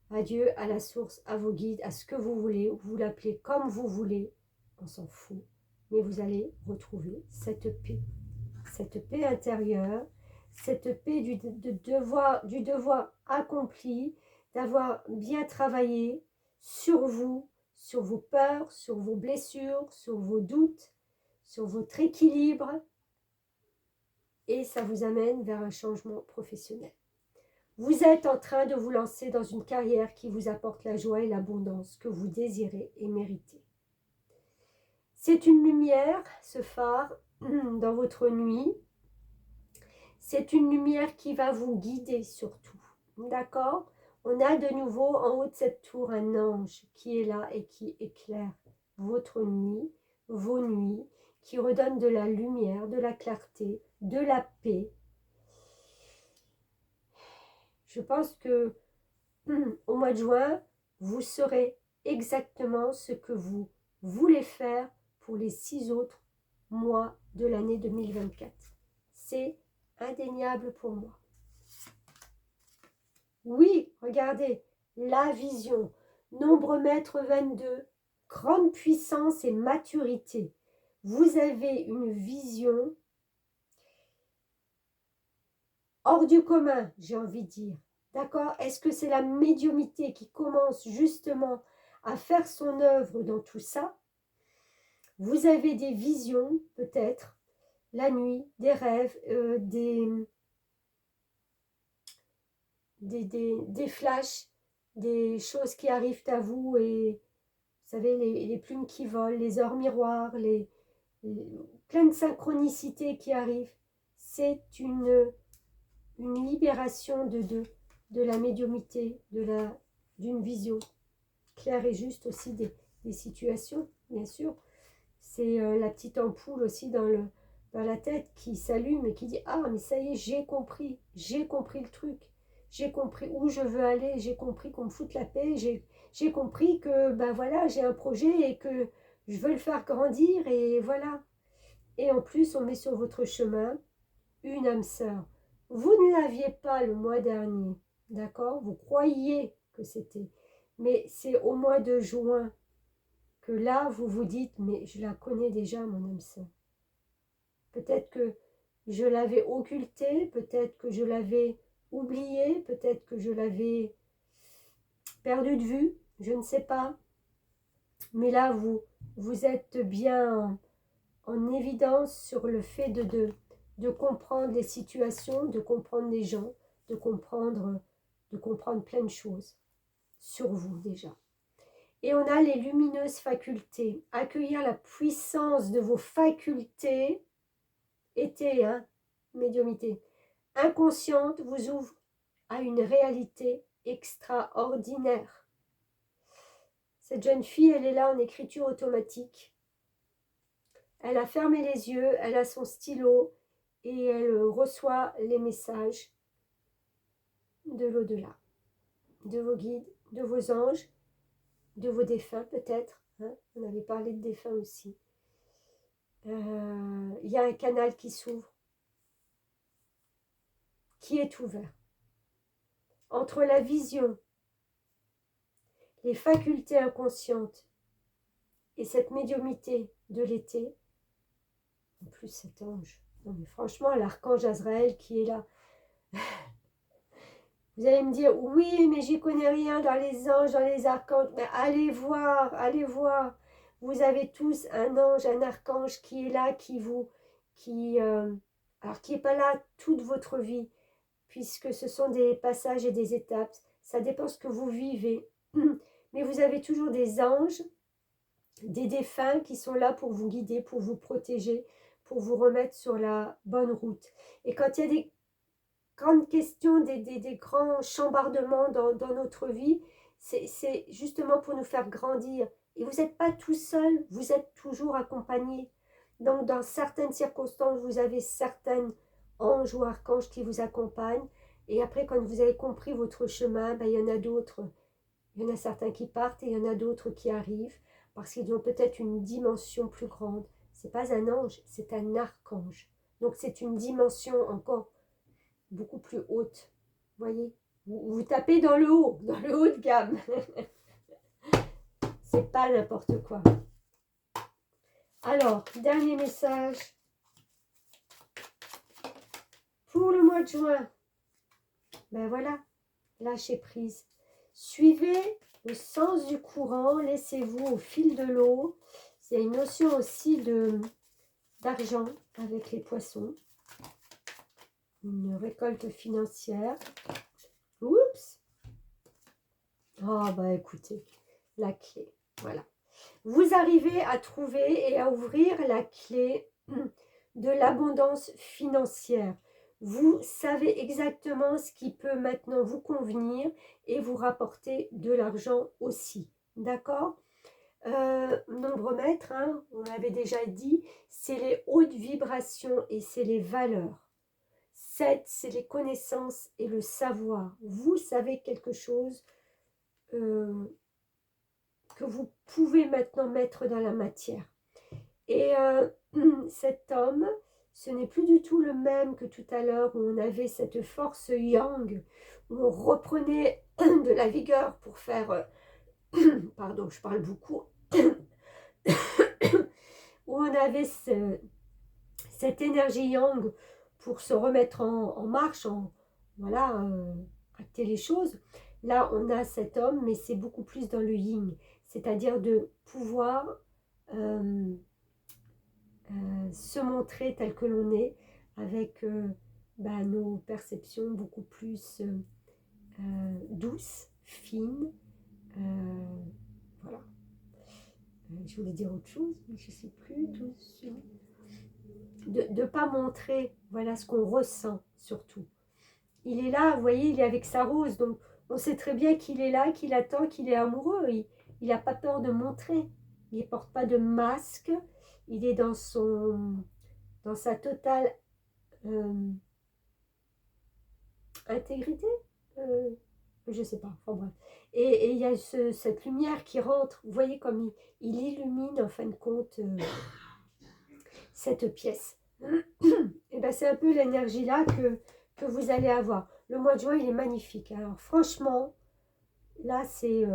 À Dieu, à la source, à vos guides, à ce que vous voulez. Vous l'appelez comme vous voulez. On s'en fout. Mais vous allez retrouver cette paix. Cette paix intérieure. Cette paix du devoir accompli. D'avoir bien travaillé sur vous, sur vos peurs, sur vos blessures, sur vos doutes, sur votre équilibre. Et ça vous amène vers un changement professionnel. Vous êtes en train de vous lancer dans une carrière qui vous apporte la joie et l'abondance que vous désirez et méritez. C'est une lumière, ce phare, dans votre nuit. C'est une lumière qui va vous guider surtout. D'accord? On a de nouveau en haut de cette tour un ange qui est là et qui éclaire votre nuit, vos nuits, qui redonne de la lumière, de la clarté, de la paix. Je pense que au mois de juin, vous saurez exactement ce que vous voulez faire pour les 6 autres mois de l'année 2024. C'est indéniable pour moi. Oui, regardez, la vision, nombre maître 22, grande puissance et maturité. Vous avez une vision hors du commun, j'ai envie de dire. D'accord? Est-ce que c'est la médiumnité qui commence justement à faire son œuvre dans tout ça? Vous avez des visions, peut-être, la nuit, des rêves, des flashs, des choses qui arrivent à vous et vous savez, les plumes qui volent, les heures miroirs, plein de synchronicités qui arrivent. C'est une libération de la médiumnité, d'une vision claire et juste aussi des situations, bien sûr. C'est la petite ampoule aussi dans la tête qui s'allume et qui dit « Ah, mais ça y est, j'ai compris le truc. J'ai compris où je veux aller, j'ai compris qu'on me foute la paix, j'ai compris que ben voilà, j'ai un projet et que je veux le faire grandir et voilà. » Et en plus, on met sur votre chemin une âme sœur. Vous ne l'aviez pas le mois dernier, d'accord? Vous croyiez que c'était. Mais c'est au mois de juin que là, vous vous dites, mais je la connais déjà, mon âme sœur. Peut-être que je l'avais occultée, peut-être que je l'avais oubliée, peut-être que je l'avais perdue de vue, je ne sais pas. Mais là, vous êtes bien en évidence sur le fait de comprendre les situations, de comprendre les gens, de comprendre plein de choses sur vous déjà. Et on a les lumineuses facultés. Accueillir la puissance de vos facultés, médiumité, inconsciente, vous ouvre à une réalité extraordinaire. Cette jeune fille, elle est là en écriture automatique. Elle a fermé les yeux, elle a son stylo et elle reçoit les messages de l'au-delà, de vos guides, de vos anges, de vos défunts peut-être. Hein, on avait parlé de défunts aussi. Il y a un canal qui s'ouvre, qui est ouvert. Entre la vision, les facultés inconscientes et cette médiumnité de l'été, en plus cet ange, non mais franchement l'archange Azraël qui est là. Vous allez me dire, oui mais j'y connais rien dans les anges, dans les archanges, mais allez voir, allez voir. Vous avez tous un ange, un archange qui est là, alors qui n'est pas là toute votre vie, puisque ce sont des passages et des étapes, ça dépend ce que vous vivez. Mais vous avez toujours des anges, des défunts qui sont là pour vous guider, pour vous protéger, pour vous remettre sur la bonne route. Et quand il y a des grandes questions, des grands chambardements dans notre vie, c'est justement pour nous faire grandir. Et vous n'êtes pas tout seul, vous êtes toujours accompagné. Donc dans certaines circonstances, vous avez certains anges ou archanges qui vous accompagnent. Et après, quand vous avez compris votre chemin, ben, il y en a d'autres. Il y en a certains qui partent et il y en a d'autres qui arrivent parce qu'ils ont peut-être une dimension plus grande. Ce n'est pas un ange, c'est un archange. Donc c'est une dimension encore beaucoup plus haute. Voyez, vous tapez dans le haut de gamme. C'est pas n'importe quoi. Alors, dernier message. Pour le mois de juin, ben voilà, lâchez prise. Suivez le sens du courant, laissez-vous au fil de l'eau. C'est une notion aussi d'argent avec les poissons. Une récolte financière. Oups. Oh bah écoutez, la clé, voilà. Vous arrivez à trouver et à ouvrir la clé de l'abondance financière. Vous savez exactement ce qui peut maintenant vous convenir et vous rapporter de l'argent aussi. D'accord? Nombromètre, hein, on l'avait déjà dit, c'est les hautes vibrations et c'est les valeurs. 7, c'est les connaissances et le savoir. Vous savez quelque chose que vous pouvez maintenant mettre dans la matière. Et cet homme, ce n'est plus du tout le même que tout à l'heure où on avait cette force yang, où on reprenait de la vigueur pour faire... pardon, je parle beaucoup. Où on avait cette énergie yang pour se remettre en marche, voilà, acter les choses. Là, on a cet homme, mais c'est beaucoup plus dans le yin, c'est-à-dire de pouvoir se montrer tel que l'on est, avec nos perceptions beaucoup plus douces, fines. Voilà. Je voulais dire autre chose, mais je ne sais plus. Douce. De ne pas montrer, voilà, ce qu'on ressent, surtout. Il est là, vous voyez, il est avec sa rose, donc on sait très bien qu'il est là, qu'il attend, qu'il est amoureux. Il n'a pas peur de montrer. Il ne porte pas de masque. Il est dans sa totale intégrité. Je ne sais pas. Enfin bref. Et il y a cette lumière qui rentre. Vous voyez comme il illumine en fin de compte cette pièce. Et ben c'est un peu l'énergie là que vous allez avoir. Le mois de juin, il est magnifique. Alors franchement, là c'est...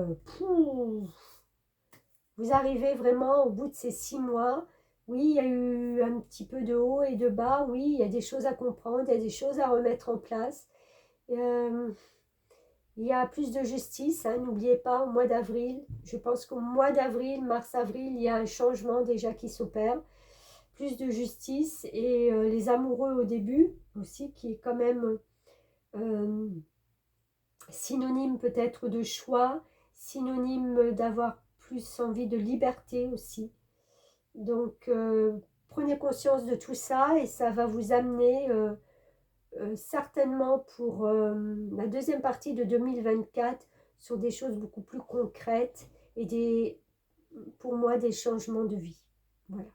vous arrivez vraiment au bout de ces 6 mois. Oui, il y a eu un petit peu de haut et de bas. Oui, il y a des choses à comprendre, il y a des choses à remettre en place. Il y a plus de justice, hein, n'oubliez pas, au mois d'avril. Je pense qu'au mois d'avril, mars-avril, il y a un changement déjà qui s'opère. Plus de justice et les amoureux au début aussi, qui est quand même synonyme peut-être de choix, synonyme d'avoir plus envie de liberté aussi. Donc, prenez conscience de tout ça et ça va vous amener certainement pour la deuxième partie de 2024 sur des choses beaucoup plus concrètes et pour moi des changements de vie. Voilà.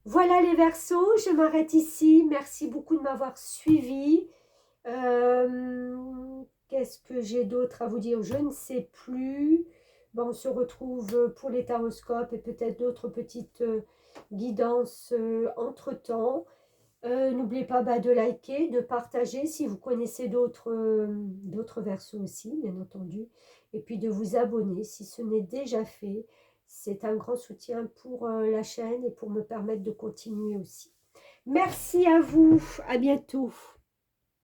Voilà les Verseaux, je m'arrête ici. Merci beaucoup de m'avoir suivi. Qu'est-ce que j'ai d'autre à vous dire? Je ne sais plus. Bon, on se retrouve pour les taroscopes et peut-être d'autres petites guidances entre-temps. N'oubliez pas de liker, de partager si vous connaissez d'autres Verseaux aussi, bien entendu. Et puis de vous abonner si ce n'est déjà fait. C'est un grand soutien pour la chaîne et pour me permettre de continuer aussi. Merci à vous, à bientôt.